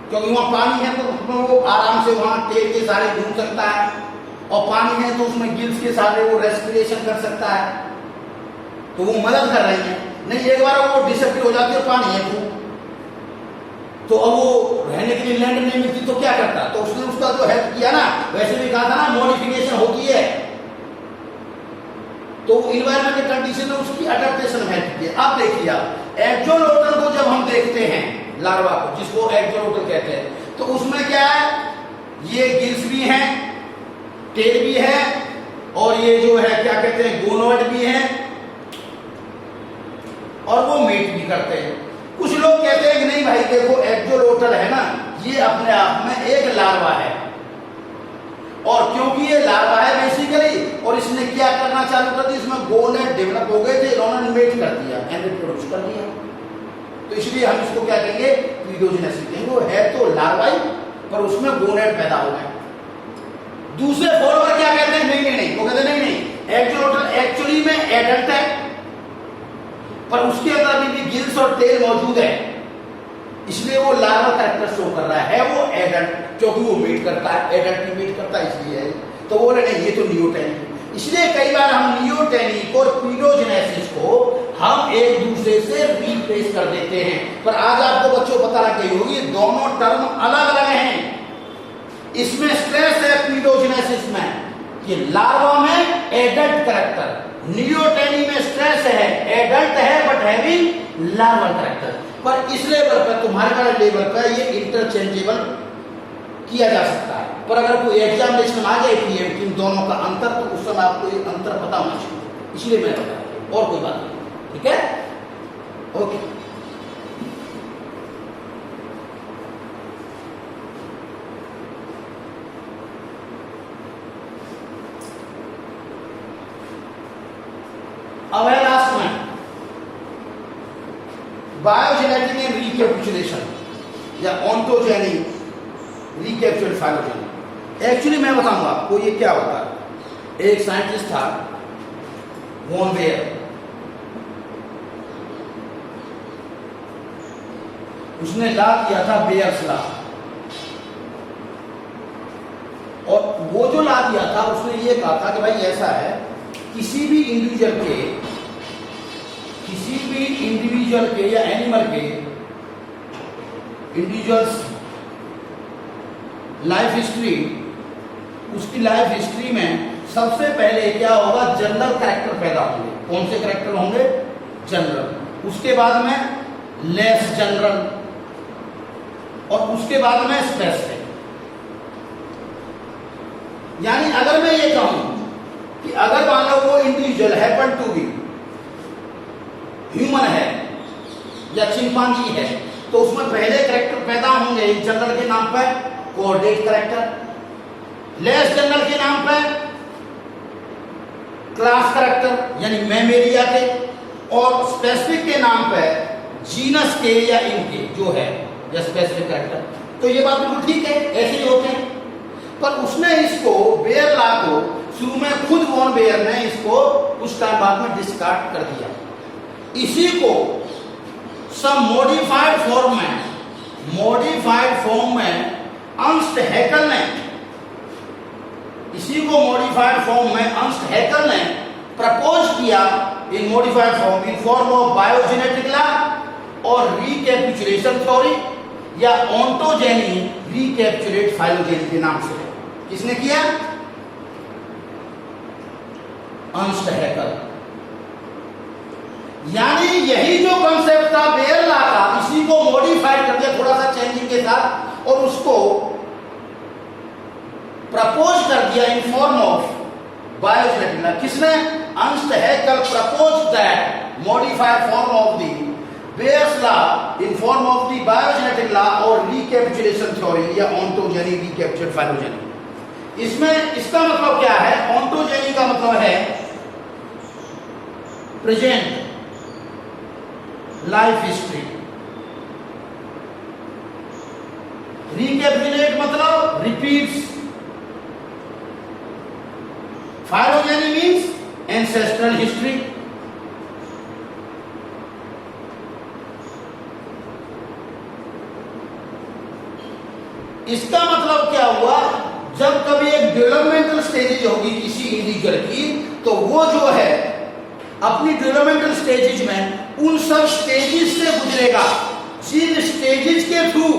Speaker 1: क्योंकि वहां पानी है तो उसमें वो आराम से वहां टेल के सारे घूम सकता है, और पानी है तो उसमें गिल्स के सारे वो रेस्पिरेशन कर सकता है, तो वो मदद कर रही है। नहीं एक बार वो डिसअपीयर हो जाती है, पानी है तो अब वो रहने के लिए लैंड नहीं मिलती, तो क्या करता, तो उसने उसका जो हेल्प किया ना, वैसे भी कहा था ना मॉडिफिकेशन होती है, तो इन्वायरमेंटल कंडीशन में उसकी अडेप्टेशन में हेल्प की। अब देखिए आप एक्सोलोटल को जब हम देखते हैं, लार्वा को जिसको एक्सोलोटल कहते हैं, तो उसमें क्या है, ये गिल्स भी हैं, टेल भी है, और ये जो है क्या कहते हैं गोनोइड भी है, और वो मीट भी करते हैं। कुछ लोग कहते हैं कि नहीं भाई देखो एक्सोलोटल है ना, ये अपने आप में एक लार्वा है, और क्योंकि ये लार्वा है बेसिकली, और इसने क्या करना चालू कर दिया, इसमें गोनेट डेवलप हो गए थे, इन्होंने मेट कर दिया एंड रिप्रोड्यूस कर दिया, तो इसलिए हम इसको क्या कहेंगे क्विडोजिनेसिस कहेंगे। वो है तो लार्वाई पर उसमें गोनेट पैदा हो गए। दूसरे फॉलोअर क्या कहते हैं, नहीं, वो कहते हैं नहीं, एक्सोलोटल एक्चुअली में एडल्ट है, पर उसके अंदर अभी भी गिल्स और टेल मौजूद है, इसलिए वो लार्वा कैरेक्टर शो कर रहा है, वो एडल्ट, क्योंकि वो मीट करता है, एडल्ट भी मीट करता है, इसलिए है। तो बोले नहीं ये तो नियोटेनिक, इसलिए कई बार हम नियोटेनिक और क्विडोजिनेसिस को हम एक दूसरे से रिप्लेस कर देते हैं। पर आज आपको बच्चों पता लग गई होगी दोनों टर्म अलग अलग हैं। इसमें स्ट्रेस है क्विडोजिनेसिस में कि लार्वा में एडल्ट कैरेक्टर, नियोटेनी में स्ट्रेस है एडल्ट है बट हैविंग लार्वल कैरेक्टर। पर इस लेवल पर तुम्हारे वाले लेवल पर ये इंटरचेंजेबल किया जा सकता है, पर अगर कोई एग्जामिनेशन आ जाए कि इन दोनों का अंतर, तो उस समय आपको ये अंतर पता होना चाहिए, इसलिए मैं बता रहा हूं, और कोई बात नहीं, ठीक है, ओके। अब है लास्ट में बायोजेनेटिक एंड रिकैप्चुलेशन या ऑन्टोजेनिक रिकैप्चुलेट फाइलोजेनिक। एक्चुअली मैं बताऊंगा आपको ये क्या होता है। एक साइंटिस्ट था वॉन वेयर, उसने ला किया था बेयर्स लॉ, और वो जो ला दिया था उसने ये कहा था कि भाई ऐसा है, किसी भी इंडिविजुअल के या एनिमल के इंडिविजुअल्स लाइफ हिस्ट्री, उसकी लाइफ हिस्ट्री में सबसे पहले क्या होगा, जनरल कैरेक्टर पैदा होंगे। कौन से कैरेक्टर होंगे, जनरल, उसके बाद में लेस जनरल, और उसके बाद में स्पेसिफिक। यानी अगर मैं ये कहूं कि अगर मान लो वो individual happen to be human है या चिंपांजी है, तो उसमें पहले कैरेक्टर पैदा होंगे जनरल के नाम पर कोऑर्डिनेट कैरेक्टर, लेस जनरल के नाम पर क्लास कैरेक्टर यानी मैमेलिया के, और स्पेसिफिक के नाम पर जीनस के या इनके जो है या स्पेसिफिक कैरेक्टर। तो ये बात बिल्कुल ठीक है, ऐसे ही होते हैं। पर उसने इसको बेयर लॉ को शुरू में खुद वॉन बेयर ने इसको कुछ टाइम बाद में डिस्कार्ड कर दिया। इसी को सब मॉडिफाइड फॉर्म में अर्नस्ट हैकेल ने, इसी को मॉडिफाइड फॉर्म में अर्नस्ट हैकेल ने प्रपोज किया in modified form in form of biogenetic law और रिकैप्चुलेशन थ्योरी या ऑन्टोजेनी रिकैप्चुलेट फाइलोजेनी के नाम से। किसने किया, अर्नस्ट हैकेल। यानी यही जो कंसेप्ट था बेयर लॉ का, इसी को मॉडिफाइड कर दिया थोड़ा सा चेंजिंग के साथ, और उसको प्रपोज कर दिया in form of biogenetic law. किसने, Ernst Haeckel propose that modified form of the Baer's law in form of the biogenetic law और रिकैप्चुलेशन थ्योरी या ऑन्टोजेनी रिकैप्चुलेट फाइलोजेनी। इसमें इसका मतलब क्या है, ऑन्टोजेनी का मतलब है प्रेजेंट लाइफ हिस्ट्री, रिकैप्चुलेट मतलब repeats, phylogeny means ancestral history. इसका मतलब क्या हुआ, जब कभी एक डेवलपमेंटल स्टेजेज होगी किसी इंडिविजुअल की, तो वो जो है अपनी डेवलपमेंटल स्टेजेज में उन सब स्टेजेस से गुजरेगा, जिन स्टेजेस के थ्रू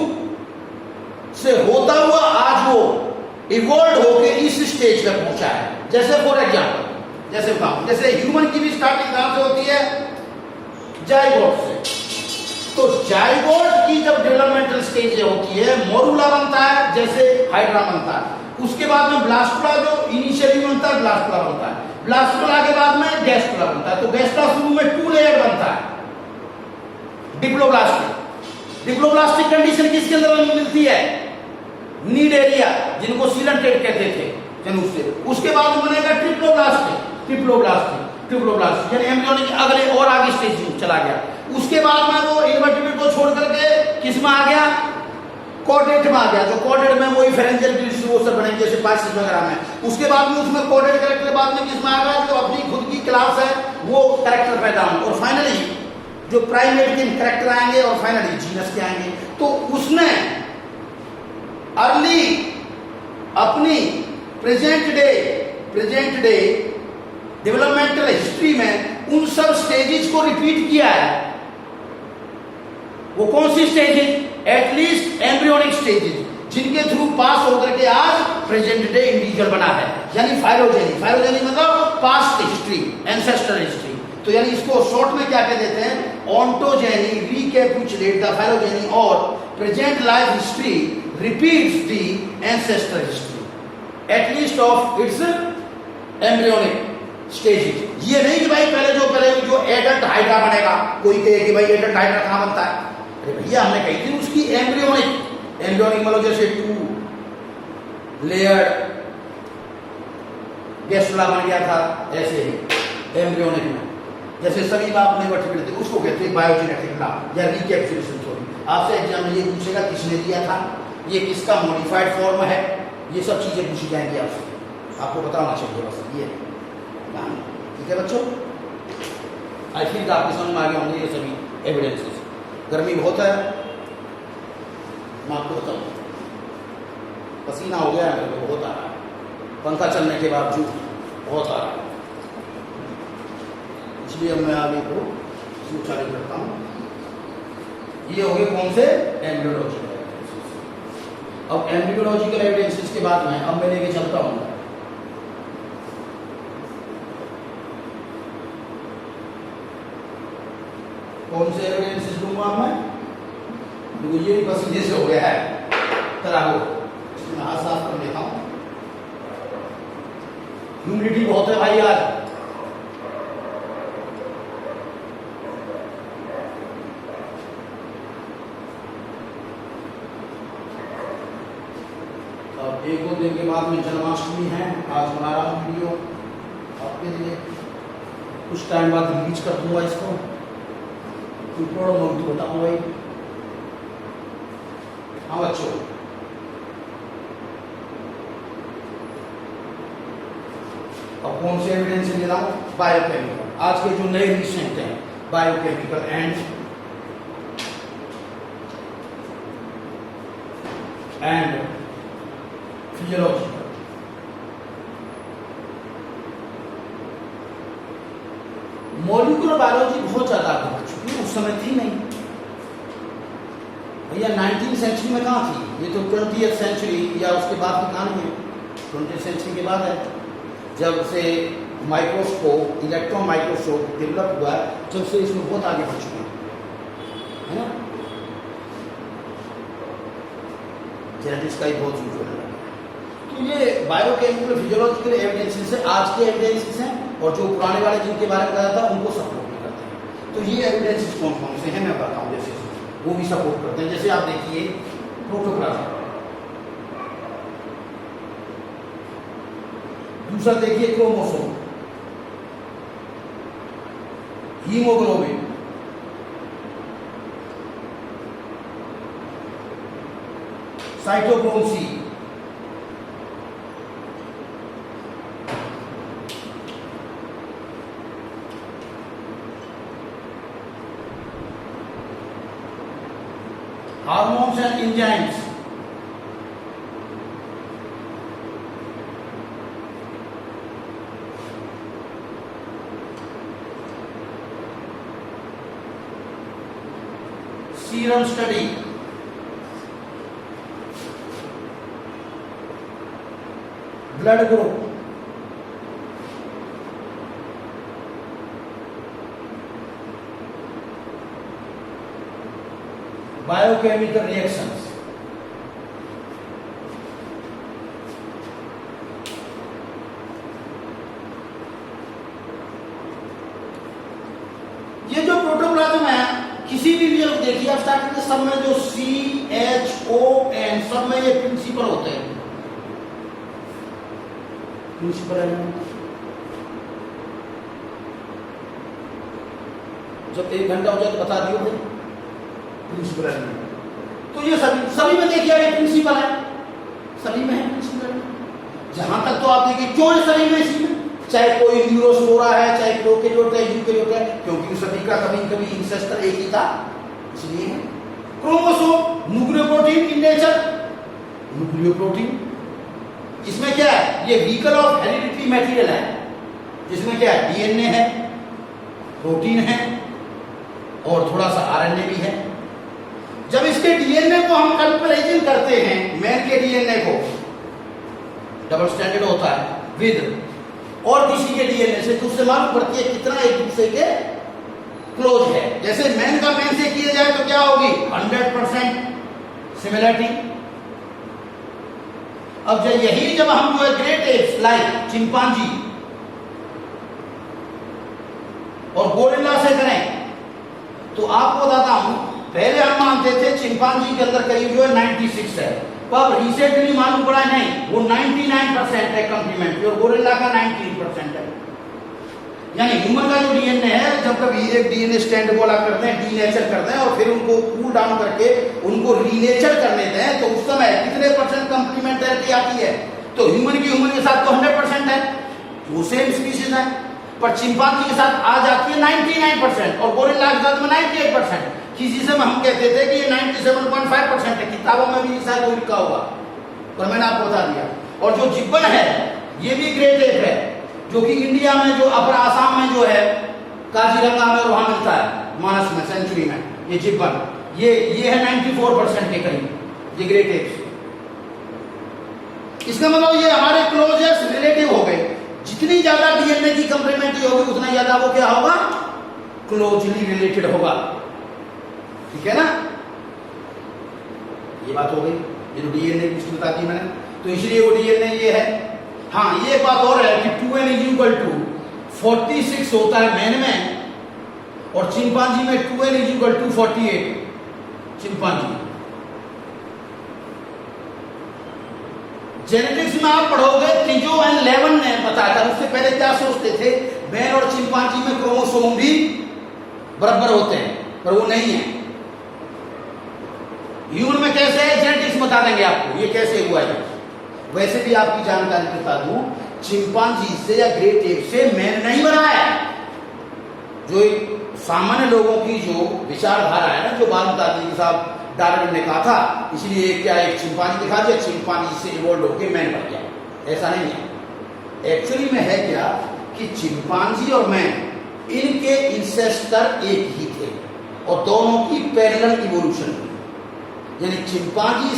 Speaker 1: से होता हुआ आज वो इवॉल्व होके इस स्टेज पर पहुंचा है। जैसे फॉर एग्जांपल, जैसे बताऊं, जैसे ह्यूमन की भी स्टार्टिंग कहां से होती है, जाइगोट से। तो जाइगोट की जब डेवलपमेंटल स्टेज होती है, मोरूला बनता है, जैसे हाइड्रा बनता है। उसके बाद में ब्लास्टुला जो इनिशियली बनता है ब्लास्टुला बनता है। ब्लास्टुला के बाद में गैस्ट्रुला बनता है। तो गैस्ट्रुला शुरू में 2 लेयर बनता है डिप्लोब्लास्टिक। डिप्लोब्लास्टिक कंडीशन किसके अंदर मिलती है? नीड एरिया, जिनको सीलेंटेड कहते थे जनुष से। उसके बाद बनेगा ट्रिप्लोब्लास्टिक। ट्रिप्लोब्लास्टिक यानी एम्ब्रियोनिक अगले और आगे स्टेज में चला गया। उसके बाद में वो इन्वर्टिब्रेट को छोड़ करके किस में आ गया? कॉर्डेट में आ गया। तो कॉर्डेट में वही फेरेंजियल टिश्यू वो सब बनेंगे जैसे पाइसिस वगैरह में। उसके बाद में उसमें कॉर्डेट कैरेक्टर बाद में किस में आ गया? जो अपनी खुद की क्लास है वो कैरेक्टर पैदा होंगे और फाइनली जो प्राइमेट के कैरेक्टर आएंगे और फाइनली जीनस के आएंगे। तो उसने अर्ली अपनी प्रेजेंट डे डेवलपमेंटल हिस्ट्री में उन सब स्टेजेस को रिपीट किया है। वो कौन सी स्टेजेस? एटलीस्ट एम्ब्रियोनिक स्टेजेस, जिनके थ्रू पास होकर के आज प्रेजेंट डे इंडिविजुअल बना है, यानी फाइलोजेनी मतलब पास्ट हिस्ट्री, एंसेस्टर हिस्ट्री। तो यानी इसको शॉर्ट में क्या कह देते हैं? ऑन्टोजेनी रिकैपिचुलेट द फाइलोजेनी और present life history repeats the ancestor history at least of its embryonic stages. ये नहीं कि भाई पहले जो एडल्ट हाइड्रा बनेगा, कोई कहे कि भाई एडल्ट हाइड्रा कहां बनता है? अरे भैया हमने कही थी उसकी एम्ब्रियोनिक मतलब जैसे 2 लेयर गैस्ट्रुला बन गया था, ऐसे ही एम्ब्रियोनिक में जैसे सभी बाप में वर्टिब्रेट थे उसको कहते हैं बायोजेनेटिक लॉ या रिकैपिचुलेशन थ्योरी। आपसे एग्जाम में ये पूछेगा किसने दिया था, ये किसका मॉडिफाइड फॉर्म है, ये सब चीजें पूछी जाएंगी आपसे, आपको पता होना चाहिए बस ये। ठीक है बच्चों, आई थिंक आपके समझ में आ गए होंगे ये सभी एविडेंसेस। गर्मी बहुत है, मैं आपको बताऊँ पसीना हो गया है मेरे को, बहुत आ रहा है, पंखा चलने के बावजूद बहुत आ रहा है, इसलिए मैं आगे को चालू करता हूँ। ये हो गए कौन से? Embryological evidences. अब एम्ब्रियोलॉजिकल एविडेंसेस के बाद में अब मैं लेके चलता हूँ कौन से एविडेंसेस दूंगा मैं? देखो ये पसीने से हो गया है, तरागो इसमें हाथ साफ कर लेता हूँ। ह्यूमिडिटी बहुत है भाई आज, एक दो दिन के बाद में जन्माष्टमी है, आज बना रहा हूँ वीडियो आपके लिए, कुछ टाइम बाद रिलीज कर दूंगा इसको, बताऊँ भाई। हाँ बच्चों, अब कौन से एविडेंस ले रहा हूँ? बायोकेमिकल, आज के जो नए रिसेंट हैं biochemical and physiological. Molecular biology बहुत ज्यादा आगे बढ़ चुकी है, उस समय थी नहीं भैया। 19वीं सेंचुरी में कहाँ थी? ये तो 20वीं सेंचुरी या उसके बाद की कहानी है, 20वीं सेंचुरी के बाद है, जब से माइक्रोस्कोप, इलेक्ट्रॉन माइक्रोस्कोप डेवलप हुआ, जब से इसमें बहुत आगे बढ़ चुके हैं ना। जेनेटिक्स का ही बहुत यूज होने लगा। तो ये बायोकेमिकल फिजियोलॉजिकल एविडेंसेस है, आज के एविडेंसेस हैं, और जो पुराने वाले जिनके बारे में बताया था उनको सपोर्ट भी करते हैं। तो ये एविडेंसेस कौन कौन से हैं मैं बताऊं, जैसे वो भी सपोर्ट करते हैं। जैसे आप देखिए प्रोटोप्लाज्म, दूसरा देखिए chromosome, haemoglobin, cytochrome C, hormones and enzymes, serum study, blood group, biochemical reactions, देखिए आप स्टार्टिंग के सब में जो CHON सब में ये प्रिंसिपल होते हैं, प्रिंसिपल एलिमेंट। जब 1 घंटा हो जाए तो बता दियो भाई प्रिंसिपल एलिमेंट। तो ये सभी में देखिए ये प्रिंसिपल है, सभी में है प्रिंसिपल। जहां तक तो आप देखिए क्यों है सभी में, इसी में चाहे कोई न्यूरोस्पोरा है, चाहे प्रोकैरियोट है, यूकैरियोट है, क्योंकि सभी का कभी कभी इंसेस्टर एक ही था, इसलिए है। Chromosome nucleoprotein in nature, nucleoprotein इसमें क्या है, ये व्हीकल ऑफ हेरिडिटरी मटेरियल है, जिसमें क्या है डीएनए है, प्रोटीन है और थोड़ा सा आरएनए भी है। जब इसके डीएनए को हम कंपैरिजन करते हैं, मैन के डीएनए को डबल स्टैंडर्ड होता है विद और किसी के डीएनए से, तो उससे मालूम पड़ती है कितना एक दूसरे के क्लोज है। जैसे मैन का मैन से किया जाए तो क्या होगी 100% सिमिलरिटी। अब जब हम जो है ग्रेट एप्स लाइक चिंपांजी और गोरिल्ला से करें, तो आपको बताता हूं, पहले हम मानते थे चिंपांजी के अंदर करीब जो है 96 है, पर रिसेंटली मालूम पड़ा नहीं वो 99% है कंप्लीमेंट्री और गोरिल्ला का 19% है। यानी ह्यूमन का जो डीएनए है, जब कभी एक डीएनए स्टैंड को अलग करते हैं, डीनेचर करते हैं और फिर उनको कूल डाउन करके उनको रीनेचर करने दें, तो उस समय कितने % कंप्लीमेंट्रिटी आती है, तो ह्यूमन के साथ तो 100% है, वो सेम स्पीशीज है, पर चिंपांजी के साथ आ जाती है 99% और गोरिल्ला के साथ में 98%। किसी समय हम कहते थे कि ये 97.5% है, किताबों में भी शायद लिखा होगा, पर मैंने आपको बता दिया। और जो जिब्बन है ये भी ग्रेट एप है, जो कि इंडिया में जो अपर आसाम में जो है काजीरंगा में और वहां मिलता है, मानस में, सेंचुरी में, ये जिब्बन ये है 94% के करीब, ये ग्रेट एप्स। इसका मतलब ये हमारे क्लोजेस्ट रिलेटिव हो गए। जितनी ज्यादा डीएनए की कंप्लीमेंट्री होगी उतना ज्यादा वो क्या होगा, क्लोजली रिलेटेड होगा, ठीक है ना। ये बात हो गई, ये जो डीएनए की बता दी मैंने, तो इसलिए वो डीएनए ये है। हाँ, ये बात और है कि 2n = 46 होता है मैन में और चिंपांजी में 2n = 48 चिंपांजी। जेनेटिक्स में आप पढ़ोगे, त्रिजो एंड लेवन ने बताया था। उससे पहले क्या सोचते थे, मैन और चिंपांजी में क्रोमोसोम भी बराबर होते हैं, पर वो नहीं है। ह्यूमन में कैसे है, जेनेटिक्स बता देंगे आपको ये कैसे हुआ है। वैसे भी आपकी जानकारी बता दूं, चिंपांजी से या ग्रेट एप से मैन नहीं बना है। जो सामान्य लोगों की जो विचारधारा है ना, जो बालमतादी साहब डार्विन ने कहा था, इसलिए क्या एक चिंपांजी दिखा दिया, चिंपांजी से इवॉल्व होकर मैन बन गया, ऐसा नहीं है। एक्चुअली में है क्या कि चिंपांजी और मैन इनके इंसेस्टर एक ही थे और दोनों की पैरेलल इवोल्यूशन हुई। यानी चिंपांजी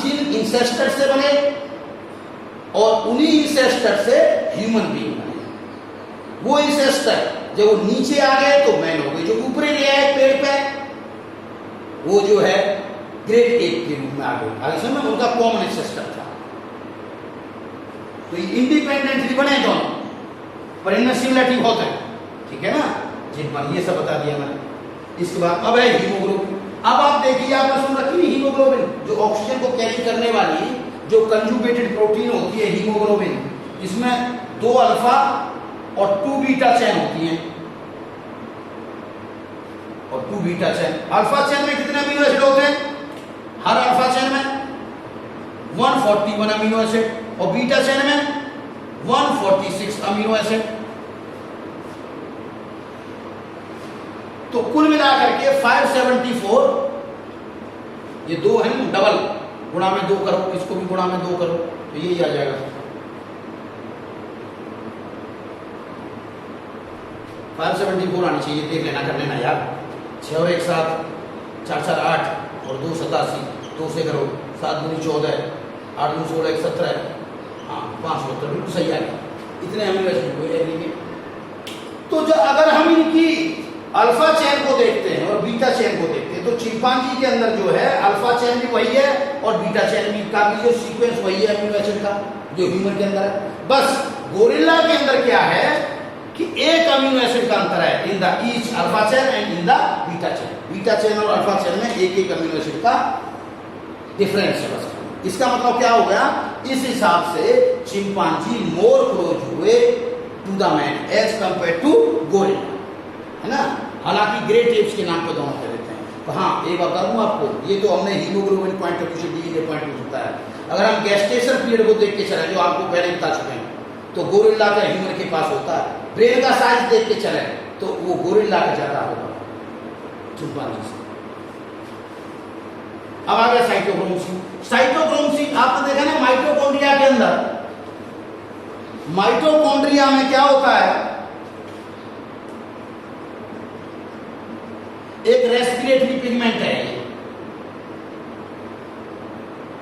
Speaker 1: जिन इंसेस्टर से बने और उन्हीं इंसेस्टर से ह्यूमन बीइंग बने। वो इंसेस्टर जब वो नीचे आ गए तो मैन हो गए, जो ऊपर ले आए पेड़ पे वो जो है ग्रेट एप के रूप में आ गए। आगे समय उनका कॉमन इंसेस्टर था, तो इंडिपेंडेंटली बने दोनों, पर इनमें सिमिलरिटी बहुत है, ठीक है ना। जिन पर ये सब बता दिया मैंने। इसके बाद अब है हीमोग्लोबिन। अब आप देखिए, आपने सुन रखी है हीमोग्लोबिन, जो ऑक्सीजन को कैरी करने वाली जो कंजुगेटेड प्रोटीन होती है हीमोग्लोबिन, इसमें 2 अल्फा और 2 बीटा चेन होती हैं और 2 बीटा चेन। अल्फा चेन में कितने अमीनो एसिड होते हैं, हर अल्फा चेन में 141 अमीनो एसिड और बीटा चेन में 146 अमीनो एसिड। तो कुल मिलाकर के 574, ये 2 है, डबल गुणा में 2 करो, इसको भी गुणा में 2 करो, तो यही आ जाएगा 574 आनी चाहिए। देख लेना, कर लेना यार। 6 और 1 7, 4 4 8 और 2 87, 2 से करो, 7 दूनी 14, 8 दूनी 16, 1 17, हाँ 572, बिल्कुल सही आ गया। इतने अमीनो एसिड हुए। तो जो अगर हम इनकी अल्फा चेन को देखते हैं और बीटा चेन को देखते हैं, तो चिंपांजी के अंदर जो है अल्फा चेन भी वही है और बीटा चेन भी का भी जो सीक्वेंस वही है अमीनो एसिड का, जो ह्यूमन के अंदर है। बस गोरिल्ला के अंदर क्या है कि एक अमीनो एसिड का अंतर है in the each alpha chain and in the beta chain. Beta chain और अल्फा चेन में एक एक अमीनो एसिड का डिफरेंस है बस। इसका मतलब क्या हो गया, इस हिसाब से चिंपांजी मोर क्लोज हुए to the man as compare to gorilla, है ना। हालांकि ग्रेट एप्स के नाम पे दोनों कह देते हैं। तो हाँ, एक बात बताऊं आपको, ये तो हमने हीमोग्लोबिन पॉइंट ऑफ व्यू से डीएनए पॉइंट ऑफ व्यू होता है। अगर हम गैस्टेशन पीरियड को देख के चले, जो आपको पहले बता चुके हैं, तो गोरिल्ला का ह्यूमन के पास होता है। ब्रेन का साइज देख के चले तो वो गोरिल्ला का ज्यादा होगा चिंपांजी से। अब आ गया साइटोक्रोम सी। साइटोक्रोम सी आपने देखा ना माइटोकॉन्ड्रिया के अंदर, माइटोकॉन्ड्रिया में क्या होता है, एक रेस्पिरेटरी पिगमेंट है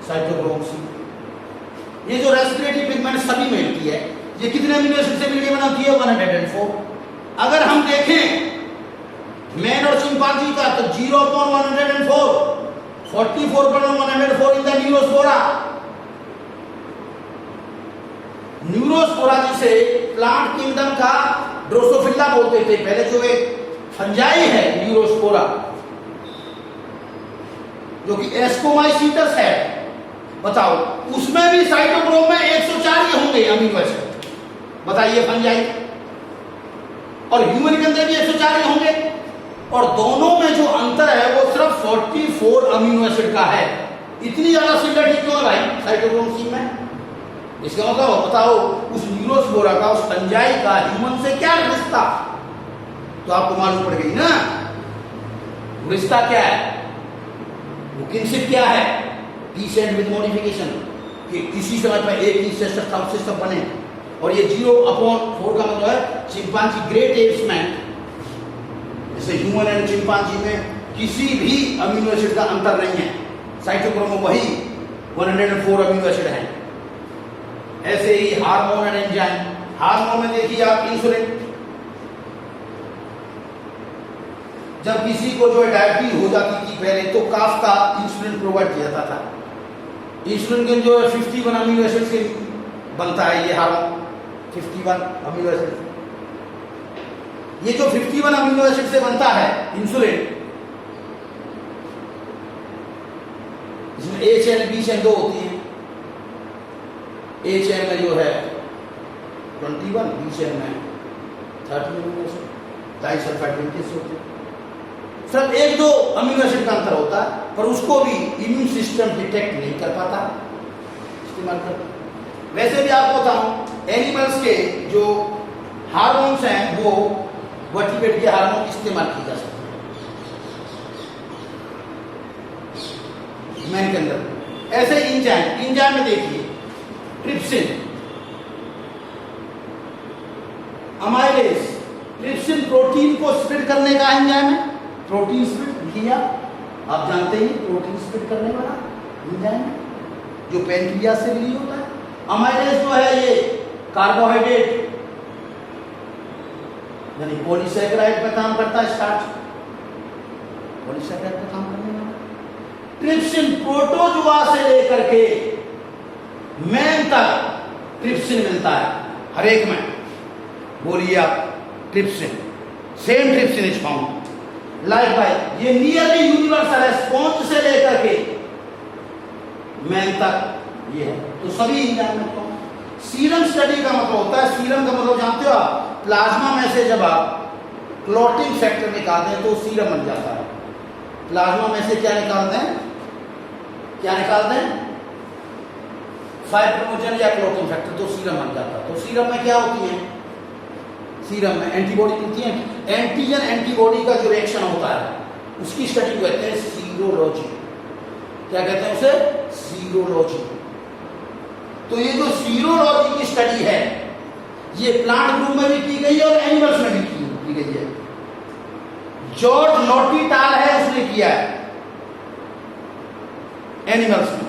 Speaker 1: साइटोक्रोम सी। ये जो रेस्पिरेटरी पिगमेंट सभी में मिलती है, ये कितने अमीनो एसिड से मिलकर बनाती है, 104। अगर हम देखें मैन और चिंपांजी का तो 0/104, 44/104 इन द न्यूरोस्पोरा। न्यूरोस्पोरा जिसे प्लांट किंगडम का ड्रोसोफिला बोलते थे पहले, जो एक फंजाई है न्यूरोस्पोरा, जो कि एस्कोमाइसीटस है, बताओ उसमें भी साइटोक्रोम में 104 ही होंगे अमीनो एसिड, बताइए फंजाई। और ह्यूमन के अंदर भी 104 ही होंगे, और दोनों में जो अंतर है वो सिर्फ 44 अमीनो एसिड का है। इतनी ज्यादा सिमिलरिटी क्यों है भाई साइटोक्रोम सी में? इसका मतलब बताओ उस न्यूरोस्पोरा का, उस फंजाई का ह्यूमन से क्या रिश्ता, तो आपको मालूम पड़ गई ना रिश्ता क्या है, वो किनशिप क्या है, डिसेंट विद मॉडिफिकेशन, कि किसी समय पर एक ही सिस्टम बने। और ये 0/4 का मतलब है चिंपांजी ग्रेट एप्स में, जैसे ह्यूमन एंड चिंपांजी में किसी भी अमीनो एसिड का अंतर नहीं है, साइटोक्रोम में वही 104 अमीनो एसिड है। ऐसे ही हार्मोन एंड एंजाइम, हार्मोन में देखिए आप इंसुलिन, जब किसी को जो डायबिटीज हो जाती थी पहले, तो काफ का इंसुलिन प्रोवाइड किया जाता था। इंसुलिन के जो 51 अमीनो एसिड से बनता है ये हार्मोन, 51 अमीनो एसिड। ये जो 51 अमीनो एसिड से बनता है इंसुलिन, इसमें ए चेन बी चेन 2 होती है। ए चेन में जो है 21, बी चेन में 30 अमीनो एसिड, डाइसल्फाइड लिंकेज होते हैं। सिर्फ 1-2 अमीनो एसिड का अंतर होता है, पर उसको भी इम्यून सिस्टम डिटेक्ट नहीं कर पाता, इस्तेमाल करता। वैसे भी आपको बताऊं, एनिमल्स के जो हार्मोन्स हैं वो वर्टिब्रेट के हार्मोन इस्तेमाल किए जा सकते हैं मैन के अंदर। ऐसे इंजाइम में देखिए ट्रिप्सिन, अमाइलेज। ट्रिप्सिन प्रोटीन को स्प्लिट करने का एंजाइम है, प्रोटीन स्प्लिट किया, आप जानते हैं प्रोटीन स्प्लिट करने वाला एंजाइम जो पैंक्रियास से रिलीज होता है। अमाइलेज जो है ये कार्बोहाइड्रेट यानी पॉलीसैकेराइड पे काम करता है, स्टार्च पॉलीसैकेराइड पे काम करने वाला। ट्रिप्सिन प्रोटोजुआ से लेकर के मैन तक ट्रिप्सिन मिलता है हर एक में, बोलिए आप trypsin, same trypsin is found like by, ये नियरली यूनिवर्सल है, स्पॉन्ज से लेकर के मैन तक ये है। तो सभी इंजाइम में सीरम स्टडी का मतलब होता है, सीरम का मतलब जानते हो आप, प्लाज्मा में से जब आप क्लॉटिंग फैक्टर निकालते हैं तो सीरम बन जाता है। प्लाज्मा में से क्या निकालते हैं, फाइब्रिनोजन या क्लॉटिंग फैक्टर, तो सीरम बन जाता है। तो सीरम में क्या होती है, सीरम में एंटीबॉडी मिलती है। एंटीजन एंटीबॉडी का जो रिएक्शन होता है उसकी स्टडी को कहते हैं सीरोलॉजी। क्या कहते हैं उसे, सीरोलॉजी। तो ये जो सीरोलॉजी की स्टडी है ये प्लांट ग्रुप में भी की गई है और एनिमल्स में भी की गई है। जॉर्ज नॉटिटाल है, उसने किया है एनिमल्स में,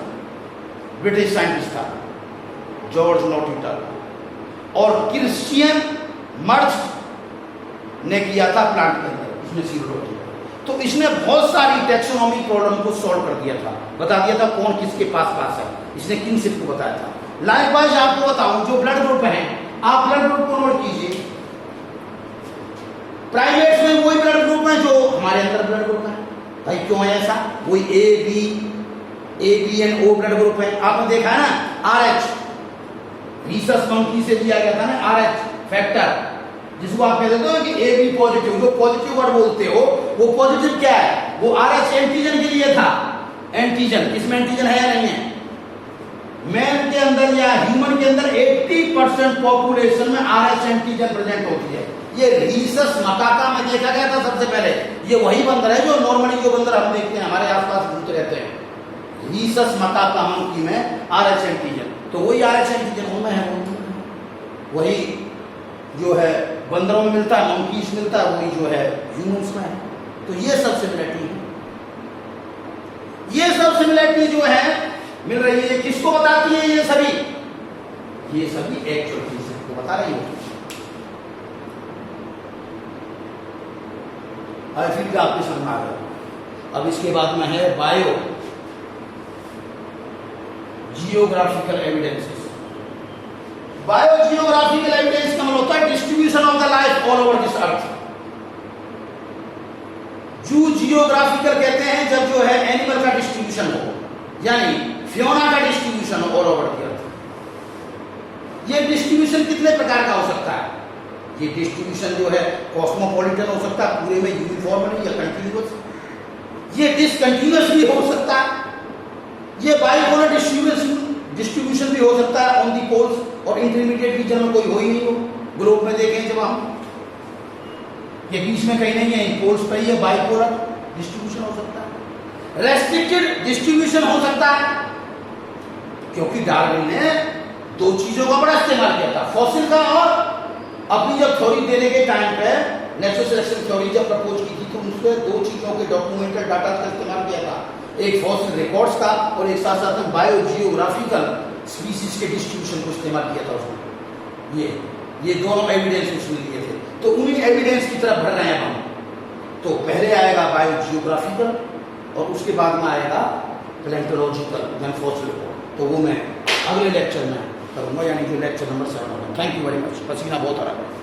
Speaker 1: ब्रिटिश साइंटिस्ट था जॉर्ज नॉटिटाल। और क्रिश्चियन मर्च ने किया था प्लांट के अंदर, इसमें सीरोलॉजी। तो इसने बहुत सारी टैक्सोनॉमी प्रॉब्लम को सॉल्व कर दिया था, बता दिया था कौन किसके पास है, इसने किनशिप को बताया था। लाइकवाइज आपको बताऊं, जो ब्लड ग्रुप है, आप ब्लड ग्रुप को नोट कीजिए, प्राइवेट्स में वही ब्लड ग्रुप है जो हमारे अंदर ब्लड ग्रुप है। भाई क्यों है ऐसा? वही A B and O blood group है। आपने देखा है ना RH, रीसस मंकी से दिया गया था ना RH फैक्टर, जिसको आप कहते हो कि ए बी पॉजिटिव, जो पॉजिटिव वर्ड बोलते हो वो पॉजिटिव क्या है? वो RH एंटीजन के लिए था। एंटीजन, किसमें एंटीजन है या नहीं है? मैन के अंदर या ह्यूमन के अंदर 80% पॉपुलेशन में RH एंटीजन प्रेजेंट होती है। ये रीसस मकाका में देखा गया था सबसे पहले। ये वही बंदर है जो नॉर्मली जो बंदर हम देखते हैं हमारे आसपास घूमते रहते हैं। रीसस मकाका मंकी में RH एंटीजन, तो वही RH एंटीजन उनमें है, वही जो है बंदरों में मिलता है, मंकीज मिलता है, वही जो है ह्यूमंस में है। तो ये सब सिमिलरिटी है, ये सब सिमिलरिटी जो है मिल रही है। किसको बताती है ये सभी? ये सभी एक्चुअल चीज को बता रही है। आई फील कि आपके समझ आ गया। अब इसके बाद में है bio geographical evidences. Bio geographical evidence का मतलब होता है distribution of the life all over this earth. जू जियोग्राफिकल कहते हैं जब जो है एनिमल का डिस्ट्रीब्यूशन हो, यानी फ्योना का डिस्ट्रीब्यूशन हो ऑल ओवर द अर्थ। ये डिस्ट्रीब्यूशन कितने प्रकार का हो सकता है? ये डिस्ट्रीब्यूशन जो है कॉस्मोपॉलिटन हो सकता है, पूरे में यूनिफॉर्म नहीं या कंटिन्यूअस। ये डिसकंटिन्यूअस भी हो सकता है। ये बाइपोलर डिस्ट्रीब्यूशन भी हो सकता है ऑन दी पोल्स और इंटरमीडिएट रीजन में कोई हो ही नहीं हो। ग्लोब में देखें जब हम, ये बीच में कहीं नहीं है, पोल्स पे ही है, बाइपोलर डिस्ट्रीब्यूशन हो सकता है। रेस्ट्रिक्टेड डिस्ट्रीब्यूशन हो सकता है, क्योंकि डार्विन ने दो चीजों का बड़ा इस्तेमाल किया था, फॉसिल का और अपनी जब थ्योरी देने के टाइम पे नेचुरल सिलेक्शन थ्योरी जब प्रपोज की थी तो उसके दो चीजों के डॉक्यूमेंटेड डाटा का इस्तेमाल किया था, एक फॉसिल रिकॉर्ड्स का और एक साथ साथ में बायो जियोग्राफिकल स्पीसीज के डिस्ट्रीब्यूशन को इस्तेमाल किया था उसने। ये दोनों एविडेंस उसने लिए थे, तो उन्हीं एविडेंस की तरफ बढ़ रहे हैं हम। तो पहले आएगा बायो जियोग्राफिकल और उसके बाद में आएगा प्लेंटोलॉजिकल देन फॉसिल रिकॉर्ड। तो वो मैं अगले लेक्चर में करूंगा, यानी कि लेक्चर नंबर 7 होगा। Thank you very much. पसीना बहुत आ रहा है।